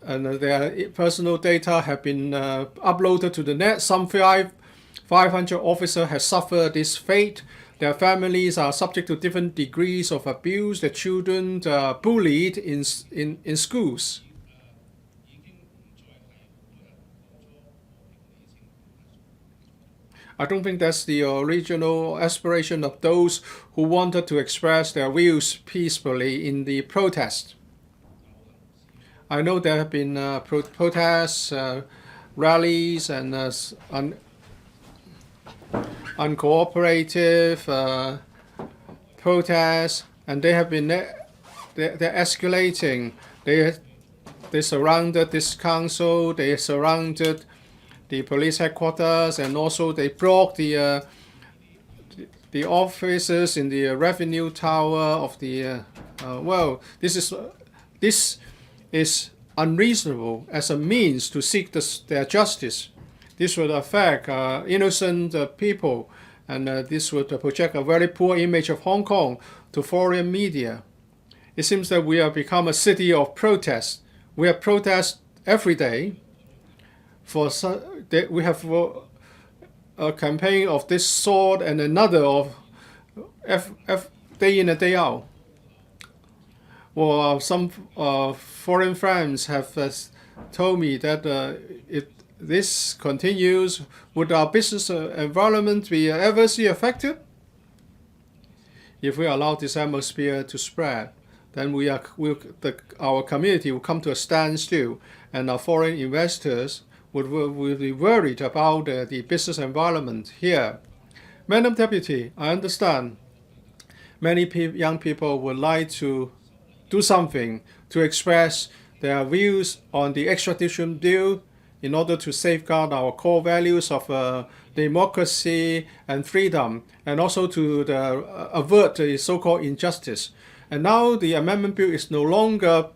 S3: And their personal data have been uploaded to the net. Some 500 officers have suffered this fate. Their families are subject to different degrees of abuse. Their children are bullied in schools. I don't think that's the original aspiration of those who wanted to express their views peacefully in the protest. I know there have been protests, rallies, and uncooperative protests, and they have been they're escalating. They surrounded this council. They surrounded the police headquarters, and also they blocked the offices in the revenue tower of the. Well, this is unreasonable as a means to seek their justice. This would affect innocent people, and this would project a very poor image of Hong Kong to foreign media. It seems that we have become a city of protest. We have protests every day. We have a campaign of this sort and another of day in and day out. Well, some foreign friends have told me that if this continues, would our business environment be adversely affected? If we allow this atmosphere to spread, then our community will come to a standstill, and our foreign investors will be worried about the business environment here. Madam Deputy, I understand many young people would like to do something to express their views on the extradition deal in order to safeguard our core values of democracy and freedom, and also to avert the so-called injustice. And now the amendment bill is no longer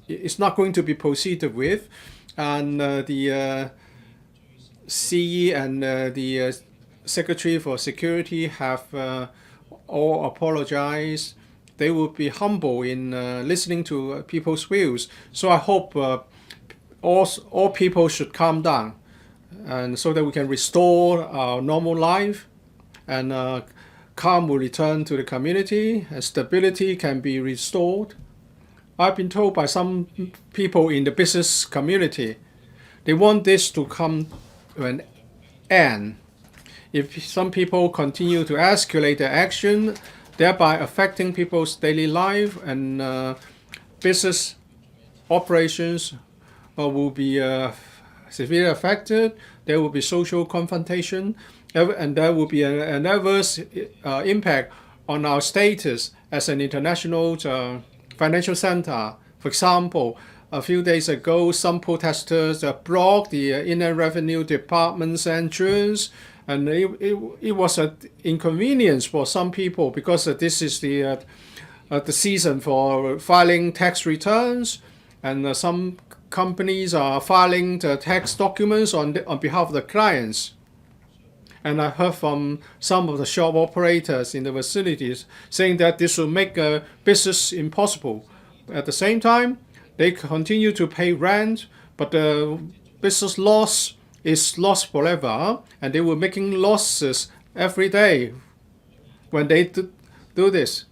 S3: it's not going to be proceeded with, and the CE and the Secretary for Security have all apologized. They will be humble in listening to people's views. So I hope all people should calm down, and so that we can restore our normal life, and calm will return to the community, and stability can be restored. I've been told by some people in the business community, they want this to come to an end. If some people continue to escalate their action, thereby affecting people's daily life, and business operations will be severely affected, there will be social confrontation, and there will be an adverse impact on our status as an international financial center. For example, a few days ago, some protesters blocked the Inland Revenue Department's entrance, and it was an inconvenience for some people because this is the season for filing tax returns, and some companies are filing the tax documents on behalf of the clients. And I heard from some of the shop operators in the facilities saying that this will make business impossible. At the same time, they continue to pay rent, but the business loss is lost forever, and they were making losses every day when they do this.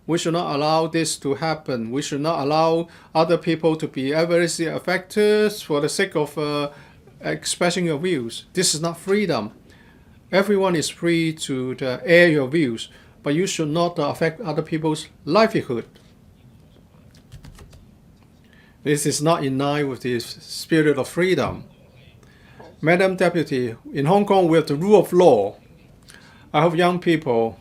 S3: We should not allow this to happen. We should not allow other people to be adversely affected for the sake of expressing your views. This is not freedom. Everyone is free to air your views, but you should not affect other people's livelihood. This is not in line with the spirit of freedom. Madam Deputy, in Hong Kong we have the rule of law. I hope young people,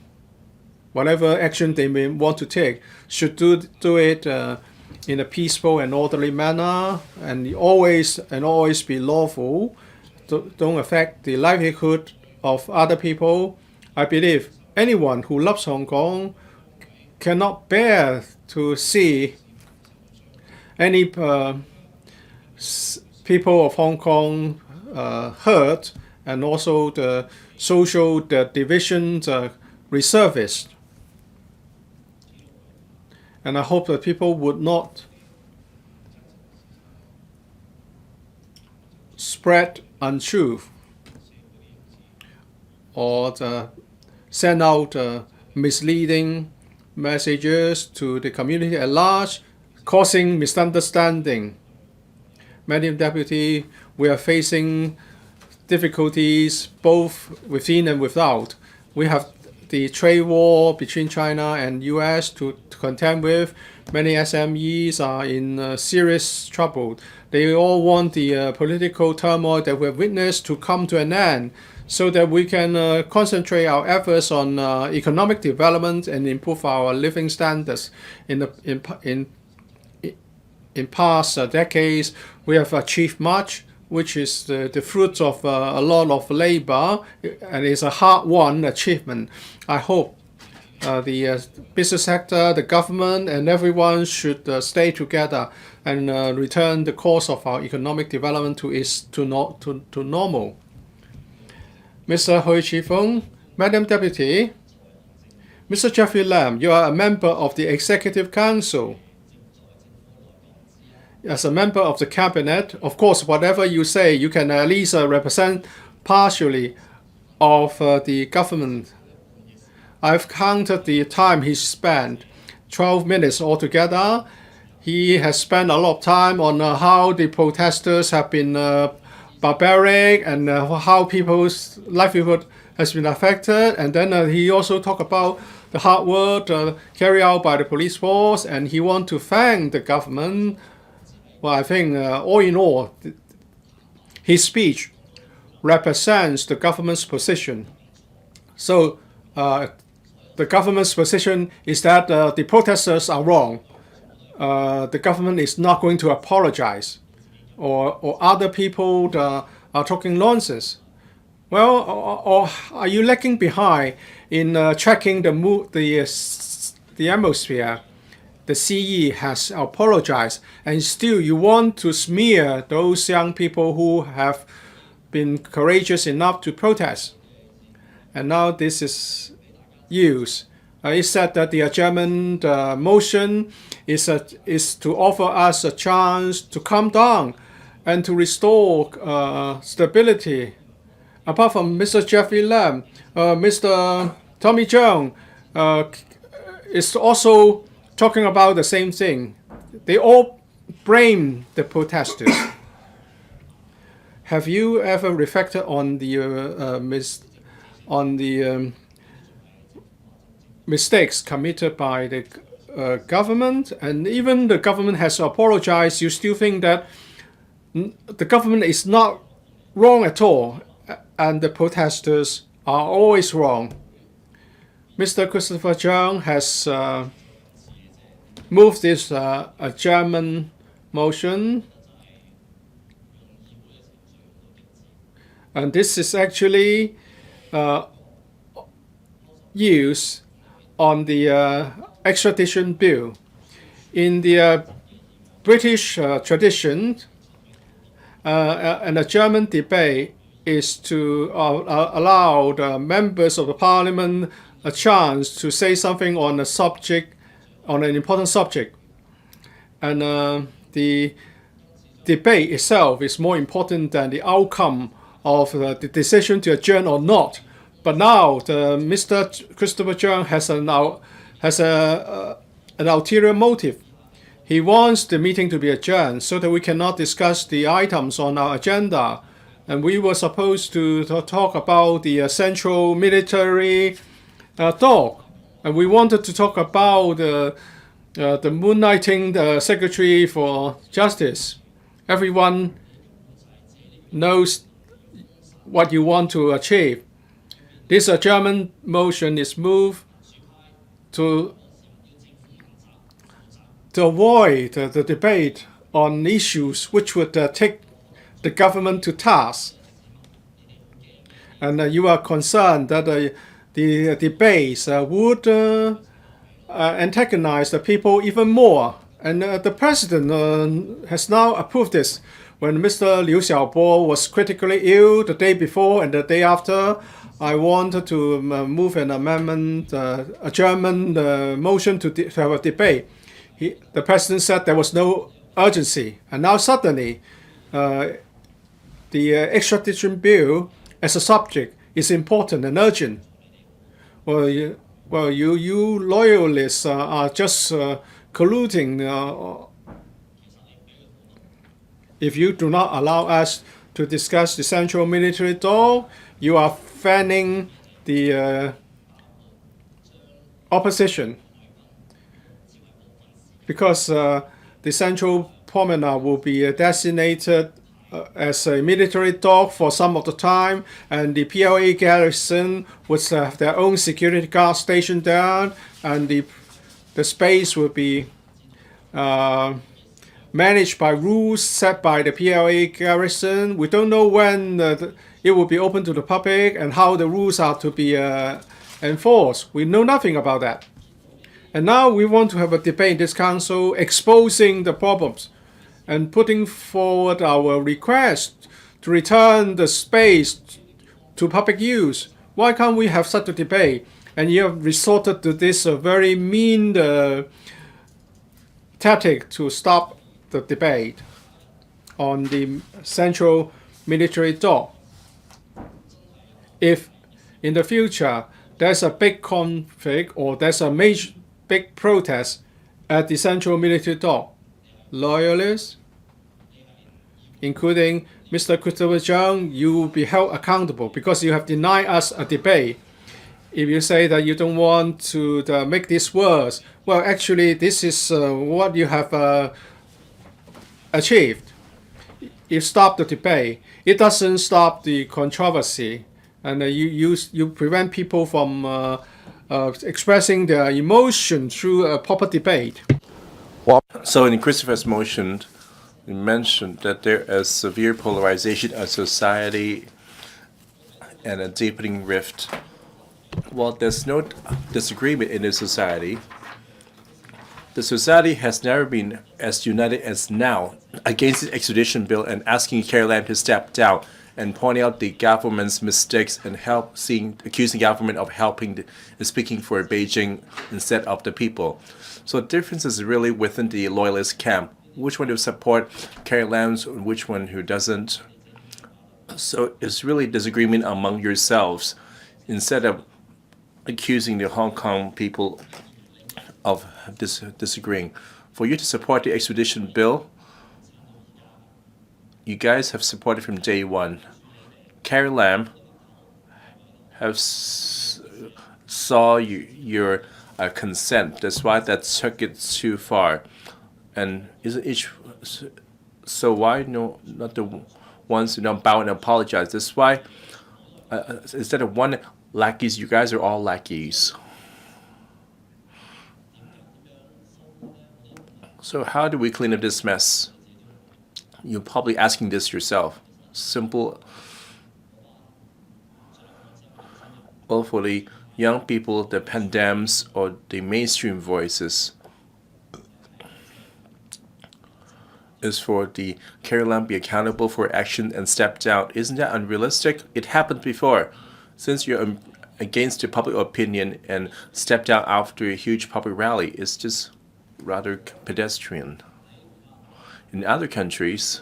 S3: whatever action they may want to take, should do it in a peaceful and orderly manner, and always be lawful. Don't affect the livelihood of other people. I believe anyone who loves Hong Kong cannot bear to see any people of Hong Kong hurt, and also the social divisions resurfaced. And I hope that people would not spread untruth or send out misleading messages to the community at large, causing misunderstanding. Madam Deputy, we are facing difficulties both within and without. We have the trade war between China and US to contend with. Many SMEs are in serious trouble. They all want the political turmoil that we have witnessed to come to an end, so that we can concentrate our efforts on economic development and improve our living standards. In past decades, we have achieved much, which is the fruit of a lot of labor, and it's a hard-won achievement. I hope the business sector, the government, and everyone should stay together and return the course of our economic development to normal. Mr. Hui Chi-fung, Madam Deputy, Mr. Jeffrey Lam, you are a member of the Executive Council. As a member of the cabinet, of course, whatever you say, you can at least represent partially of the government. I've counted the time he spent, 12 minutes altogether. He has spent a lot of time on how the protesters have been barbaric and how people's livelihood has been affected. And then he also talked about the hard work carried out by the police force, and he wants to thank the government. Well, I think all in all, his speech represents the government's position. So the government's position is that the protesters are wrong. The government is not going to apologize, or other people are talking nonsense. Well, or are you lagging behind in tracking the atmosphere? The CE has apologized, and still you want to smear those young people who have been courageous enough to protest. And now this is used. It said that the adjournment motion is to offer us a chance to calm down and to restore stability. Apart from Mr. Jeffrey Lam, Mr. Tommy Cheung is also talking about the same thing. They all blame the protesters. Have you ever reflected on the mistakes committed by the government? And even the government has apologized, you still think that the government is not wrong at all, and the protesters are always wrong. Mr. Christopher Chung has moved this adjournment motion, and this is actually used on the extradition bill. In the British tradition, an adjournment debate is to allow the members of the parliament a chance to say something on a subject, on an important subject. And the debate itself is more important than the outcome of the decision to adjourn or not. But now Mr. Christopher Chung has an ulterior motive. He wants the meeting to be adjourned so that we cannot discuss the items on our agenda. And we were supposed to talk about the central military dog. And we wanted to talk about the moonlighting the Secretary for Justice. Everyone knows what you want to achieve. This adjournment motion is moved to avoid the debate on issues which would take the government to task. And you are concerned that the debates would antagonize the people even more. And the president has now approved this. When Mr. Liu Xiaobo was critically ill the day before and the day after, I wanted to move an amendment, adjournment motion to have a debate. The president said there was no urgency. And now suddenly, the extradition bill as a subject is important and urgent. Well, you loyalists are just colluding. If you do not allow us to discuss the central military dog, you are fanning the opposition. Because the central promenade will be designated as a military dog for some of the time, and the PLA garrison would have their own security guard stationed there, and the space will be managed by rules set by the PLA garrison. We don't know when it will be open to the public and how the rules are to be enforced. We know nothing about that. And now we want to have a debate in this council exposing the problems and putting forward our request to return the space to public use. Why can't we have such a debate? And you have resorted to this very mean tactic to stop the debate on the central military dock. If in the future there's a big conflict or there's a big protest at the central military dock, loyalists, including Mr. Christopher Zhang, you will be held accountable because you have denied us a debate. If you say that you don't want to make this worse, well, actually, this is what you have achieved. You stop the debate. It doesn't stop the controversy, and you prevent people from expressing their emotion through a proper debate.
S4: So in Christopher's motion, you mentioned that there is severe polarization of society and a deepening rift. Well, there's no disagreement in the society. The society has never been as united as now against the extradition bill and asking Carrie Lam to step down and pointing out the government's mistakes and accusing the government of speaking for Beijing instead of the people. So the difference is really within the loyalist camp. Which one to support Carrie Lam and which one who doesn't. So it's really disagreement among yourselves instead of accusing the Hong Kong people of disagreeing. For you to support the extradition bill, you guys have supported from day one. Carrie Lam have saw your consent. That's why that took it too far. And so why not the ones who don't bow and apologize? That's why instead of one lackeys, you guys are all lackeys. So how do we clean up this mess? You're probably asking this yourself. Simple. Well, for the young people, the pandems or the mainstream voices is for the Carrie Lam be accountable for action and step down. Isn't that unrealistic? It happened before. Since you're against the public opinion and step down after a huge public rally, it's just rather pedestrian. In other countries,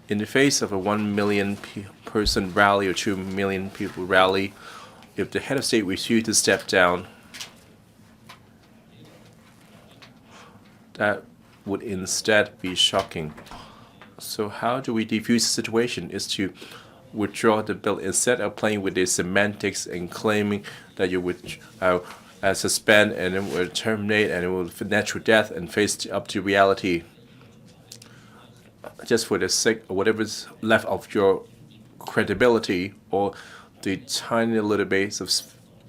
S4: in the face of a 1 million person rally or 2 million people rally, if the head of state refuses to step down, that would instead be shocking. So how do we defuse the situation is to withdraw the bill instead of playing with the semantics and claiming that you would suspend and it will terminate and it will natural death and face up to reality. Just for the sake of whatever's left of your credibility or the tiny little bit of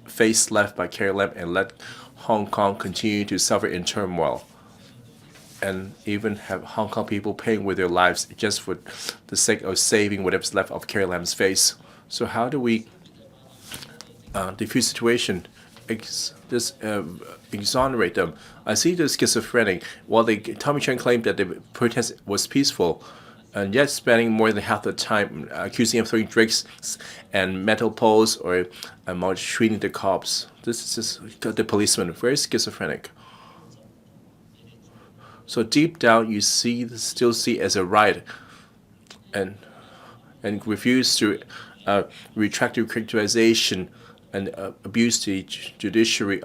S4: face left by Carrie Lam and let Hong Kong continue to suffer in turmoil. And even have Hong Kong people paying with their lives just for the sake of saving whatever's left of Carrie Lam's face. So how do we defuse the situation? Exonerate them. I see the schizophrenic. While Tommy Cheng claimed that the protest was peaceful, and yet spending more than half the time accusing him of throwing drinks and metal poles or maltreating the cops. This is just the policeman, very schizophrenic. So deep down, you still see as a riot, and refuse to retract your characterization and abuse the judiciary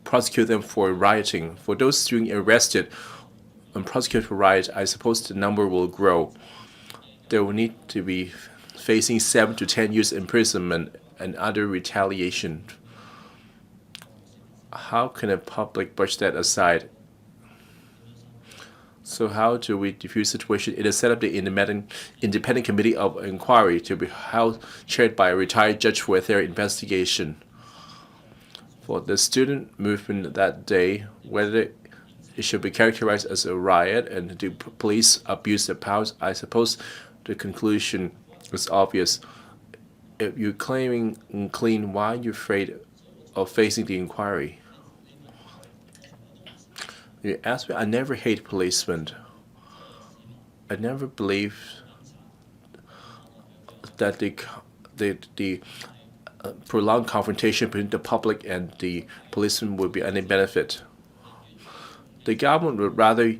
S4: prosecute them for rioting. For those being arrested and prosecuted for riot, I suppose the number will grow. They will need to be facing 7 to 10 years imprisonment and other retaliation. How can a public brush that aside? So how do we defuse the situation? It is set up the independent committee of inquiry to be chaired by a retired judge for a thorough investigation. For the student movement that day, whether it should be characterized as a riot and the police abuse their powers, I suppose the conclusion is obvious. If you're claiming clean, why are you afraid of facing the inquiry? You ask me, I never hate policemen. I never believe that the prolonged confrontation between the public and the policemen would be any benefit. The government would rather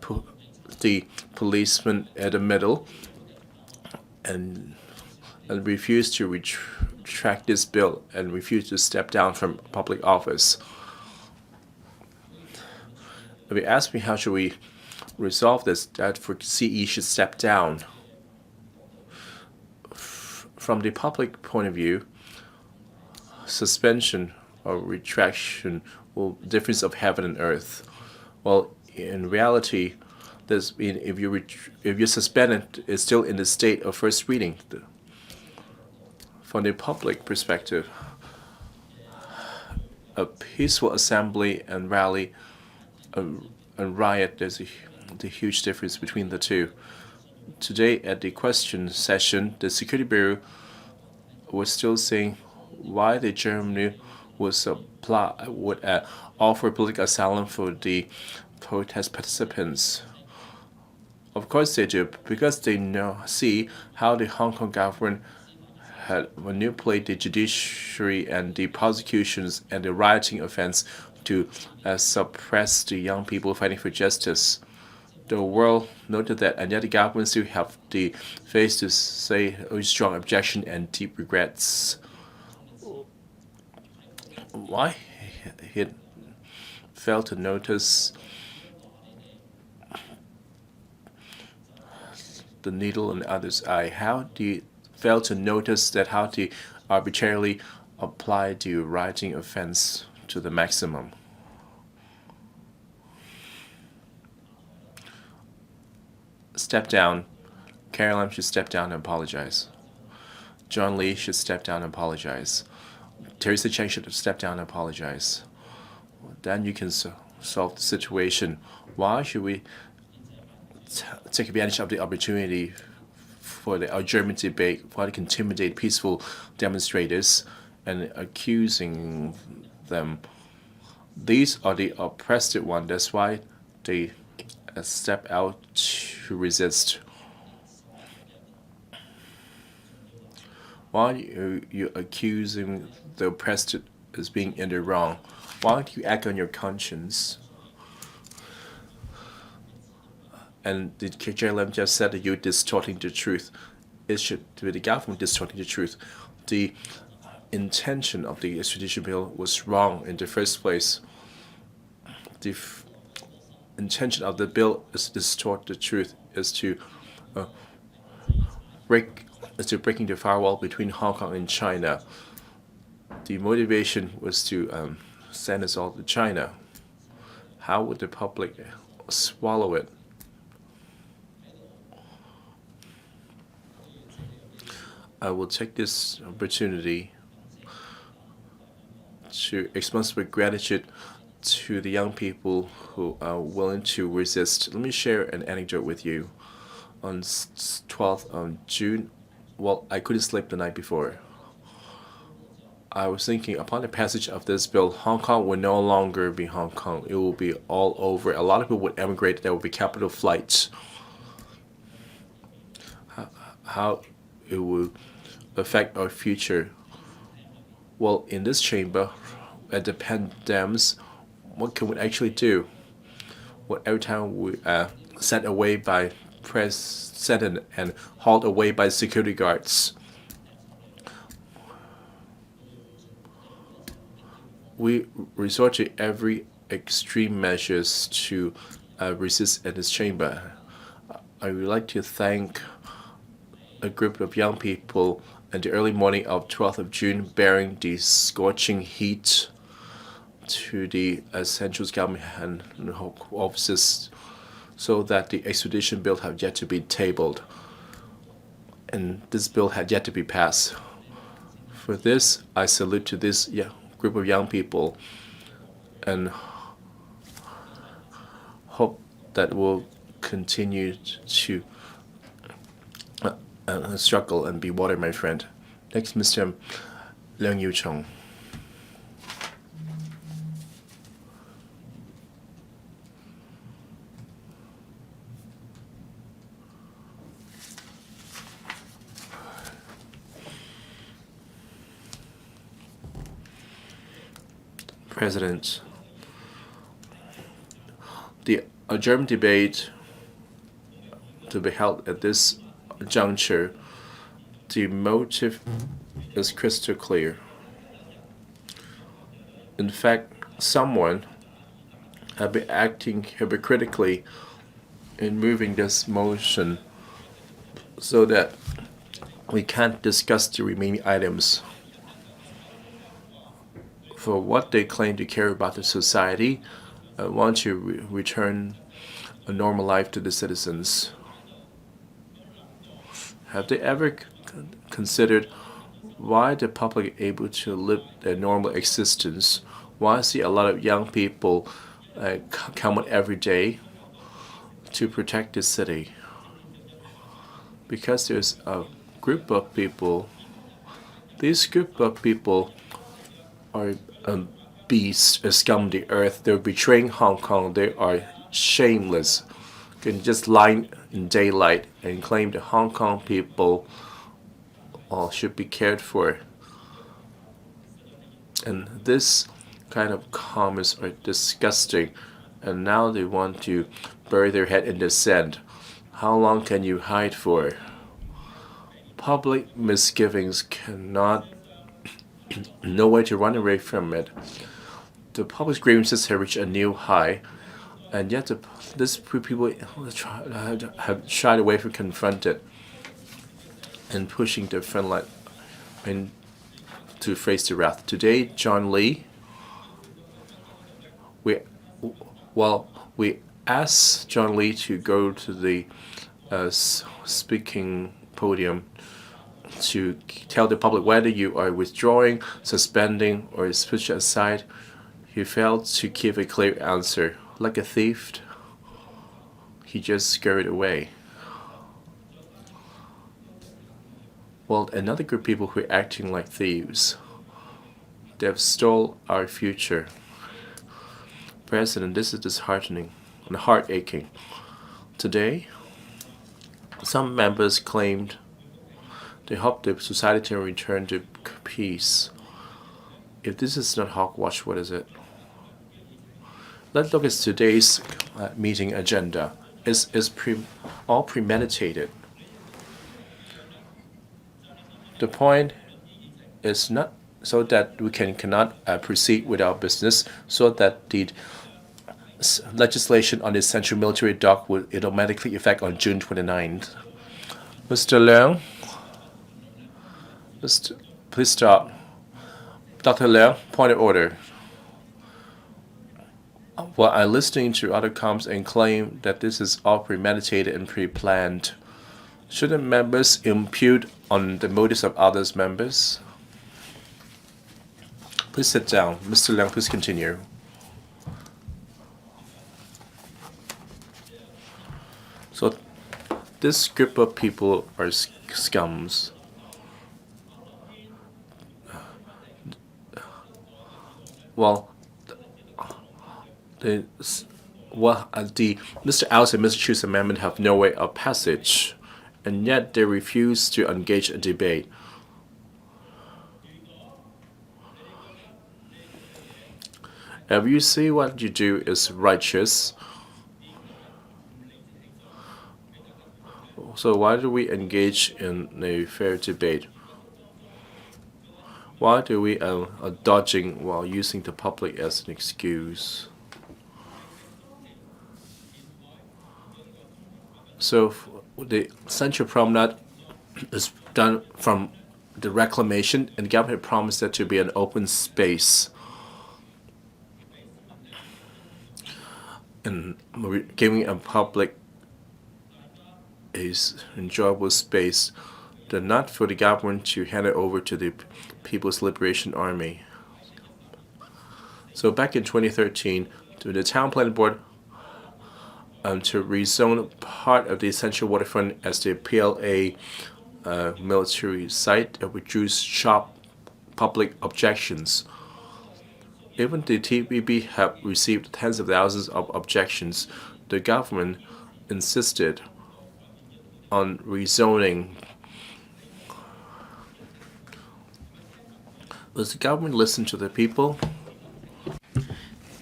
S4: put the policemen at the middle and refuse to retract this bill and refuse to step down from public office. If you ask me how should we resolve this, that for CE should step down. From the public point of view, suspension or retraction will difference of heaven and earth. Well, in reality, if you suspend it, it's still in the state of first reading. From the public perspective, a peaceful assembly and rally and riot, there's a huge difference between the two. Today at the question session, the Security Bureau was still saying why the Germany would offer political asylum for the protest participants. Of course they do, because they see how the Hong Kong government had manipulated the judiciary and the prosecutions and the rioting offense to suppress the young people fighting for justice. The world noted that, and yet the government still have the face to say a strong objection and deep regrets. Why he failed to notice the needle in the other's eye? How do you fail to notice that how to arbitrarily apply the rioting offense to the maximum? Step down. Carrie Lam should step down and apologize. John Lee should step down and apologize. Teresa Cheng should step down and apologize. Then you can solve the situation. Why should we take advantage of the opportunity for the adjournment debate, for to intimidate peaceful demonstrators and accusing them? These are the oppressed ones. That's why they step out to resist. Why are you accusing the oppressed as being in the wrong? Why don't you act on your conscience? And the KJLM just said that you're distorting the truth. It should be the government distorting the truth. The intention of the extradition bill was wrong in the first place. The intention of the bill is to distort the truth, is to breaking the firewall between Hong Kong and China. The motivation was to send us all to China. How would the public swallow it? I will take this opportunity to express my gratitude to the young people who are willing to resist. Let me share an anecdote with you. On 12th of June, well, I couldn't sleep the night before. I was thinking, upon the passage of this bill, Hong Kong will no longer be Hong Kong. It will be all over. A lot of people would emigrate. There will be capital flights. How it will affect our future? Well, in this chamber, at the pandemics, what can we actually do? Well, every time we sent away by president and hauled away by security guards, we resort to every extreme measures to resist at this chamber. I would like to thank a group of young people in the early morning of 12th of June bearing the scorching heat to the central government and offices so that the extradition bill had yet to be tabled. And this bill had yet to be passed. For this, I salute to this group of young people and hope that we'll continue to struggle and be water, my friend. Next, Mr. Leung Yu Chong. President, the adjournment debate to be held at this juncture, the motive is crystal clear. In fact, someone have been acting hypocritically in moving this motion so that we can't discuss the remaining items. For what they claim to care about the society, want to return a normal life to the citizens. Have they ever considered why the public are able to live their normal existence? Why I see a lot of young people come out every day to protect the city? Because there's a group of people. These group of people are beasts, scum the earth. They're betraying Hong Kong. They are shameless. Can just lie in daylight and claim that Hong Kong people should be cared for. And this kind of comments are disgusting. And now they want to bury their head in the sand. How long can you hide for? Public misgivings cannot no way to run away from it. The public grievances have reached a new high, and yet these people have shied away from confronting it and pushing the front line and to face the wrath. Today, John Lee, we asked John Lee to go to the speaking podium to tell the public whether you are withdrawing, suspending, or switch aside. He failed to give a clear answer. Like a thief, he just scurried away. Well, another group of people who are acting like thieves. They have stole our future. President, this is disheartening and heart-aching. Today, some members claimed they hope the society can return to peace. If this is not hogwash, what is it? Let's look at today's meeting agenda. It's all premeditated. The point is not so that we cannot proceed with our business, so that the legislation on the essential military dock will automatically effect on June 29th. Mr. Leung, please stop. Dr. Leung, point of order. Well, I'm listening to other comments and claim that this is all premeditated and pre-planned. Shouldn't members impute on the motives of others members? Please sit down. Mr. Leung, please continue. So, this group of people are scums. Well, the Mr. Alice and Mr. Chu's amendment have no way of passage, and yet they refuse to engage a debate. If you see what you do is righteous, so why do we engage in a fair debate? Why do we dodging while using the public as an excuse? So the Central Promenade is done from the reclamation, and the government promised that to be an open space. And giving a public is enjoyable space, but not for the government to hand it over to the People's Liberation Army. So back in 2013, the Town Planning Board to rezone part of the essential waterfront as the PLA military site and reduce sharp public objections. Even the TPP have received tens of thousands of objections. The government insisted on rezoning. Does the government listen to the people?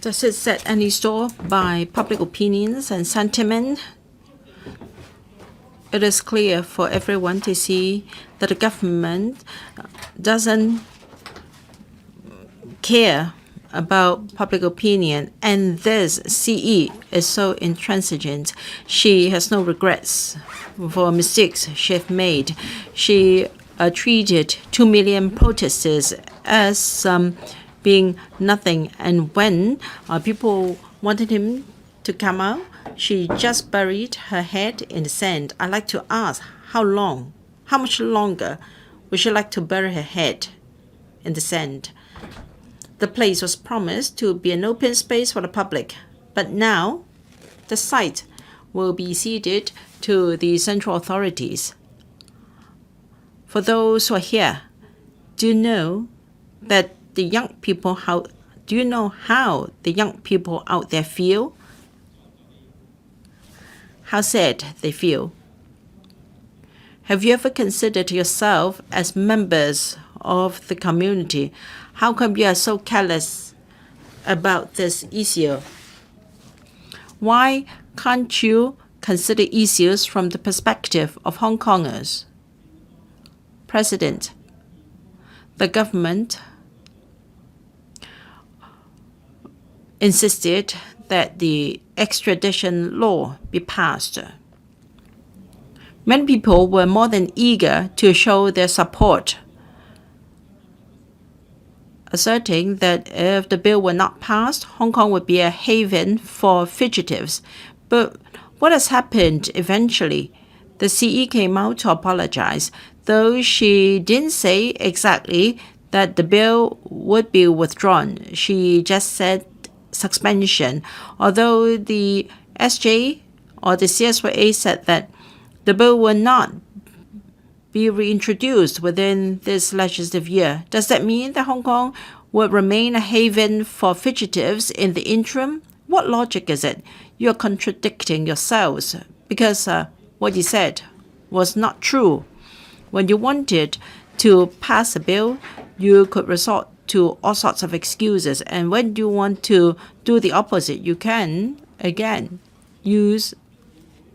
S1: Does it set any store by public opinions and sentiment? It is clear for everyone to see that the government doesn't care about public opinion, and this CE is so intransigent. She has no regrets for mistakes she has made. She treated 2 million protesters as being nothing, and when people wanted him to come out, she just buried her head in the sand. I'd like to ask, how much longer would she like to bury her head in the sand? The place was promised to be an open space for the public, but now the site will be ceded to the central authorities. For those who are here, do you know how the young people out there feel? How sad they feel. Have you ever considered yourself as members of the community? How come you are so careless about this issue? Why can't you consider issues from the perspective of Hong Kongers? President, the government insisted that the extradition law be passed. Many people were more than eager to show their support, asserting that if the bill were not passed, Hong Kong would be a haven for fugitives. But what has happened eventually? The CE came out to apologize, though she didn't say exactly that the bill would be withdrawn. She just said suspension, although the SJ or the CSYA said that the bill will not be reintroduced within this legislative year. Does that mean that Hong Kong will remain a haven for fugitives in the interim? What logic is it? You're contradicting yourselves, because what you said was not true. When you wanted to pass a bill, you could resort to all sorts of excuses, and when you want to do the opposite, you can, again, use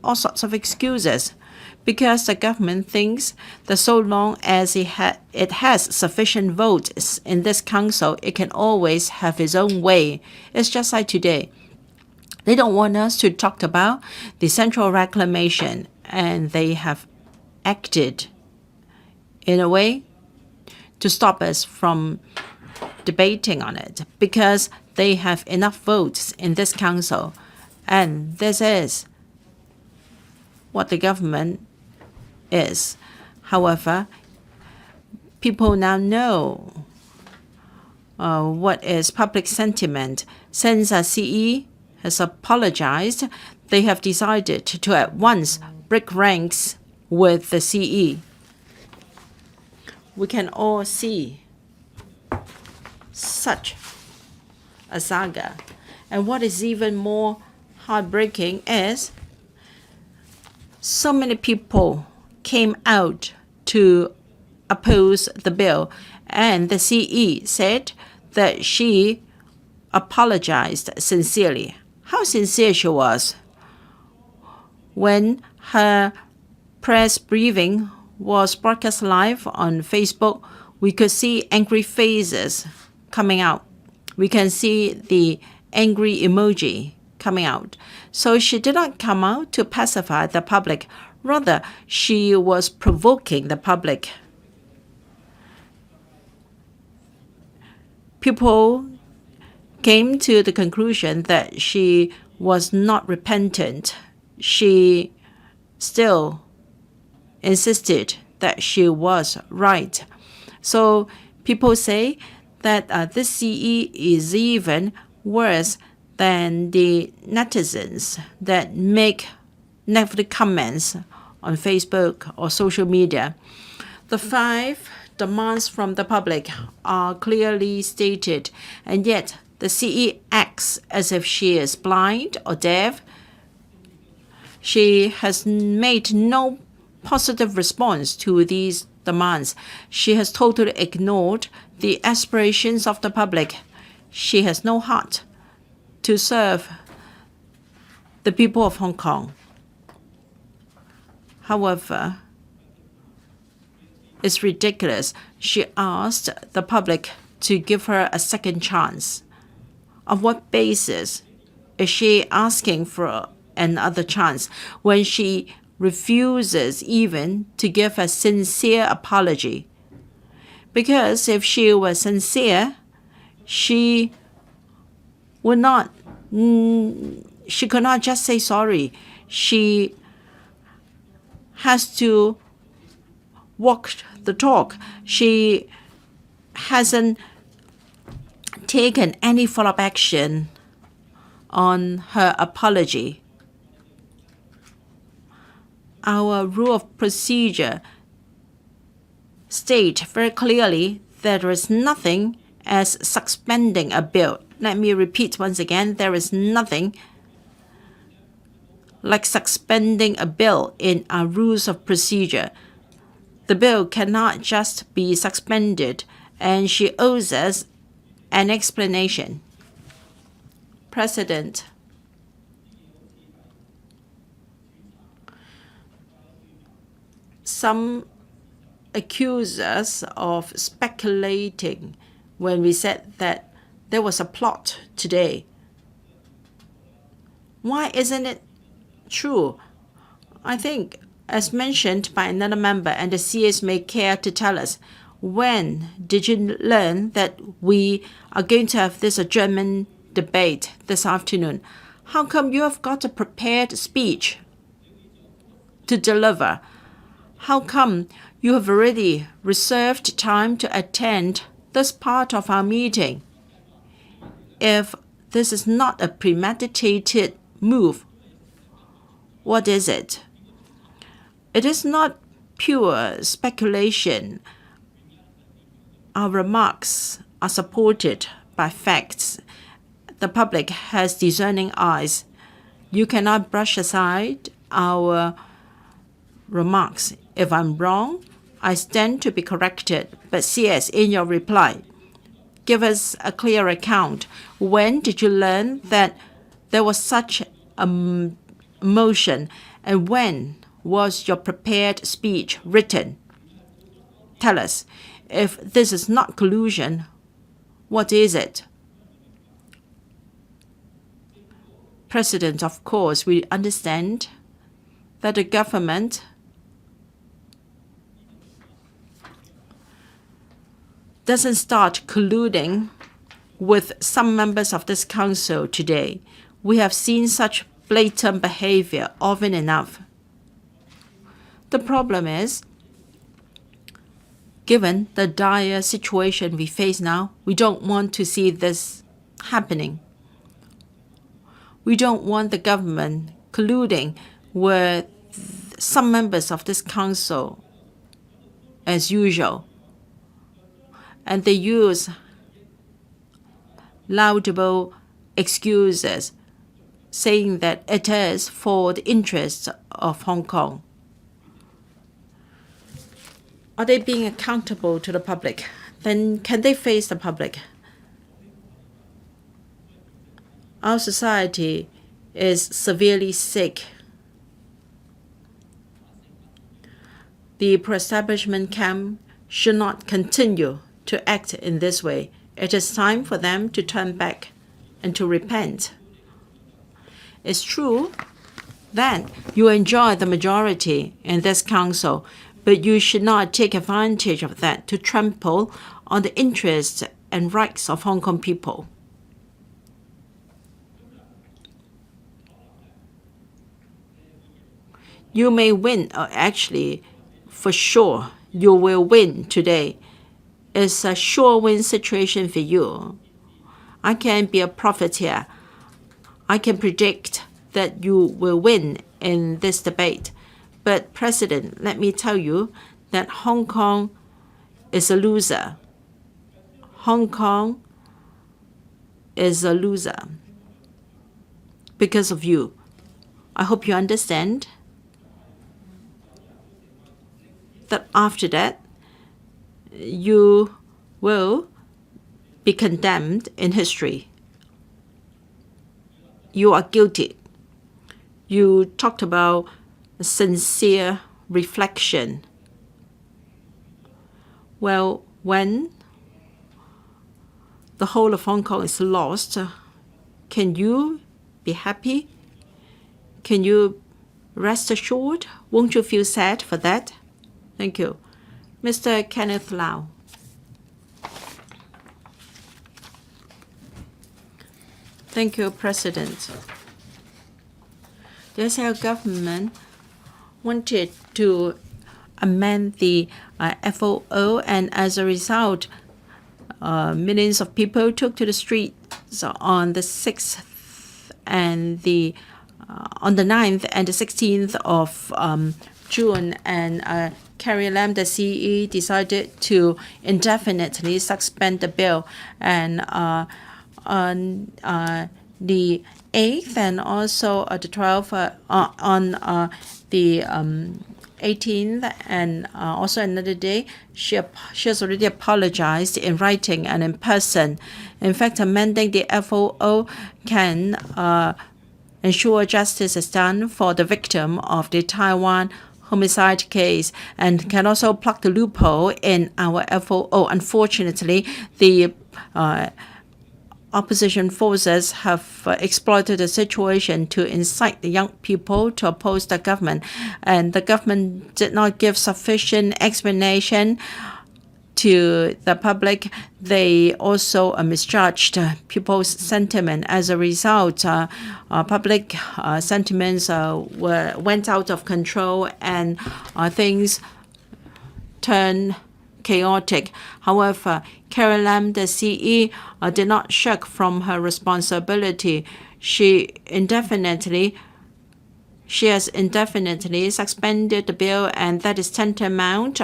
S1: all sorts of excuses, because the government thinks that so long as it has sufficient votes in this council, it can always have its own way. It's just like today. They don't want us to talk about the central reclamation, and they have acted in a way to stop us from debating on it, because they have enough votes in this council. And this is what the government is. However, people now know what is public sentiment. Since CE has apologized, they have decided to at once break ranks with the CE. We can all see such a saga. And what is even more heartbreaking is so many people came out to oppose the bill, and the CE said that she apologized sincerely. How sincere she was. When her press briefing was broadcast live on Facebook, we could see angry faces coming out. We can see the angry emoji coming out. So she did not come out to pacify the public. Rather, she was provoking the public. People came to the conclusion that she was not repentant. She still insisted that she was right. So people say that this CE is even worse than the netizens that make negative comments on Facebook or social media. The 5 demands from the public are clearly stated, and yet the CE acts as if she is blind or deaf. She has made no positive response to these demands. She has totally ignored the aspirations of the public. She has no heart to serve the people of Hong Kong. However, it's ridiculous. She asked the public to give her a second chance. On what basis is she asking for another chance when she refuses even to give a sincere apology? Because if she were sincere, she would not. She could not just say sorry. She has to walk the talk. She hasn't taken any follow-up action on her apology. Our rule of procedure state very clearly that there is nothing as suspending a bill. Let me repeat once again, there is nothing like suspending a bill in our rules of procedure. The bill cannot just be suspended, and she owes us an explanation. President, some accuse us of speculating when we said that there was a plot today. Why isn't it true? I think, as mentioned by another member, and the CS may care to tell us, when did you learn that we are going to have this adjournment debate this afternoon? How come you have got a prepared speech to deliver? How come you have already reserved time to attend this part of our meeting? If this is not a premeditated move, what is it? It is not pure speculation. Our remarks are supported by facts. The public has discerning eyes. You cannot brush aside our remarks. If I'm wrong, I stand to be corrected. But CS, in your reply, give us a clear account. When did you learn that there was such a motion, and when was your prepared speech written? Tell us. If this is not collusion, what is it? President, of course, we understand that the government doesn't start colluding with some members of this council today. We have seen such blatant behavior often enough. The problem is, given the dire situation we face now, we don't want to see this happening. We don't want the government colluding with some members of this council as usual. And they use laudable excuses, saying that it is for the interests of Hong Kong. Are they being accountable to the public? Then can they face the public? Our society is severely sick. The pro-establishment camp should not continue to act in this way. It is time for them to turn back and to repent. It's true that you enjoy the majority in this council, but you should not take advantage of that to trample on the interests and rights of Hong Kong people. You may win, or actually, for sure, you will win today. It's a sure win situation for you. I can be a prophet here. I can predict that you will win in this debate. But, President, let me tell you that Hong Kong is a loser. Hong Kong is a loser because of you. I hope you understand that after that, you will be condemned in history. You are guilty. You talked about sincere reflection. Well, when the whole of Hong Kong is lost, can you be happy? Can you rest assured? Won't you feel sad for that? Thank you. Mr. Kenneth Lau. Thank you, President. The SL government wanted to amend the FOO, and as a result, millions of people took to the streets on the 6th and on the 9th and the 16th of June, and Carrie Lam, the CE, decided to indefinitely suspend the bill. And on the 8th and also the 12th, on the 18th, and also another day, she has already apologized in writing and in person. In fact, amending the FOO can ensure justice is done for the victim of the Taiwan homicide case, and can also plug the loophole in our FOO. Unfortunately, the opposition forces have exploited the situation to incite the young people to oppose the government, and the government did not give sufficient explanation to the public. They also misjudged people's sentiment. As a result, public sentiments went out of control, and things turned chaotic. However, Carrie Lam, the CE, did not shirk from her responsibility. She has indefinitely suspended the bill, and that is tantamount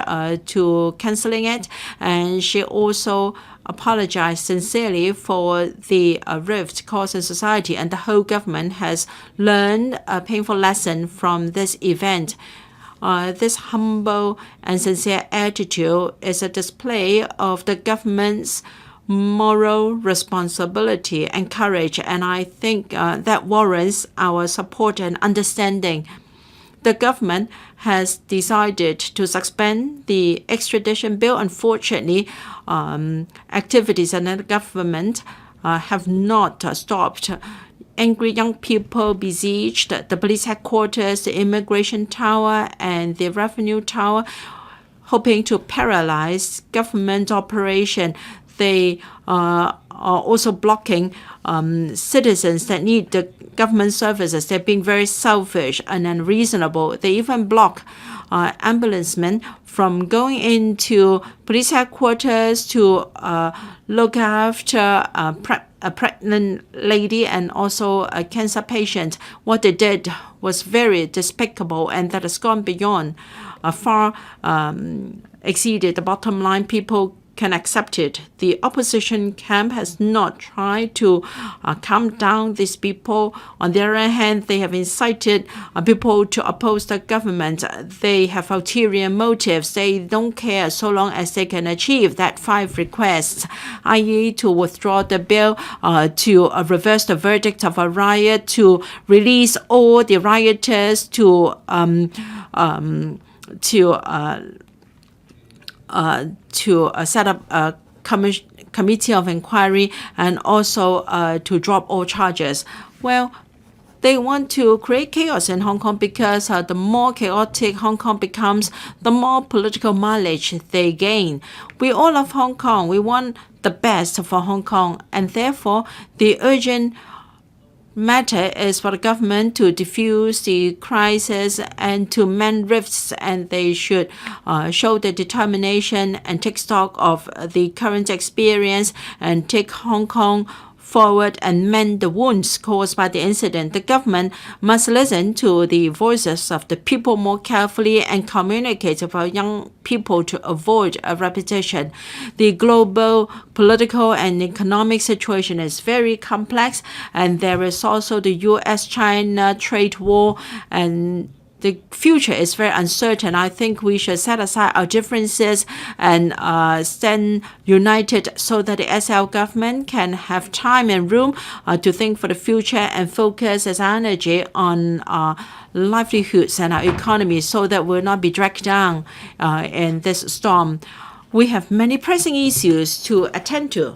S1: to canceling it. And she also apologized sincerely for the rift caused in society, and the whole government has learned a painful lesson from this event. This humble and sincere attitude is a display of the government's moral responsibility and courage, and I think that warrants our support and understanding. The government has decided to suspend the extradition bill. Unfortunately, activities in the government have not stopped. Angry young people besieged the police headquarters, the immigration tower, and the revenue tower, hoping to paralyze government operation. They are also blocking citizens that need the government services. They're being very selfish and unreasonable. They even block ambulancemen from going into police headquarters to look after a pregnant lady and also a cancer patient. What they did was very despicable, and that has gone beyond, far exceeded the bottom line people can accept it. The opposition camp has not tried to calm down these people. On the other hand, they have incited people to oppose the government. They have ulterior motives. They don't care so long as they can achieve that 5 requests, i.e. to withdraw the bill, to reverse the verdict of a riot, to release all the rioters, to set up a committee of inquiry, and also to drop all charges. Well, they want to create chaos in Hong Kong because the more chaotic Hong Kong becomes, the more political mileage they gain. We all love Hong Kong. We want the best for Hong Kong, and therefore the urgent matter is for the government to defuse the crisis and to mend rifts, and they should show their determination and take stock of the current experience and take Hong Kong forward and mend the wounds caused by the incident. The government must listen to the voices of the people more carefully and communicate with our young people to avoid a repetition. The global political and economic situation is very complex, and there is also the U.S.-China trade war, and the future is very uncertain. I think we should set aside our differences and stand united so that the SL government can have time and room to think for the future and focus its energy on livelihoods and our economy so that we'll not be dragged down in this storm. We have many pressing issues to attend to.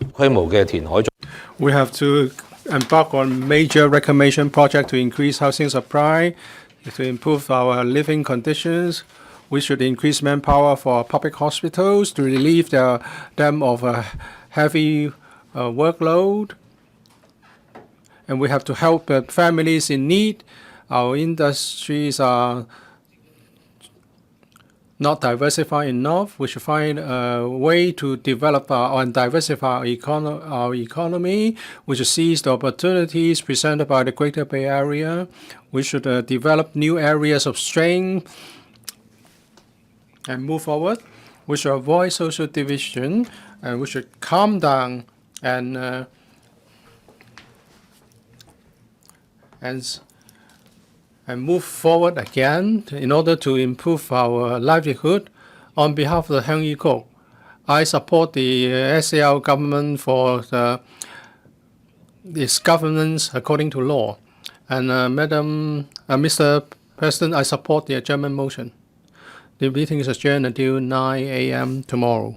S3: We have to embark on major reclamation project to increase housing supply, to improve our living conditions. We should increase manpower for public hospitals to relieve them of a heavy workload. And we have to help families in need. Our industries are not diversified enough. We should find a way to develop and diversify our economy. We should seize the opportunities presented by the Greater Bay Area. We should develop new areas of strength and move forward. We should avoid social division, and we should calm down and move forward again in order to improve our livelihood. On behalf of the Heung Kok, I support the SAR government for its governance according to law. And Mr. President, I support the adjournment motion. The meeting is adjourned until 9 a.m. tomorrow.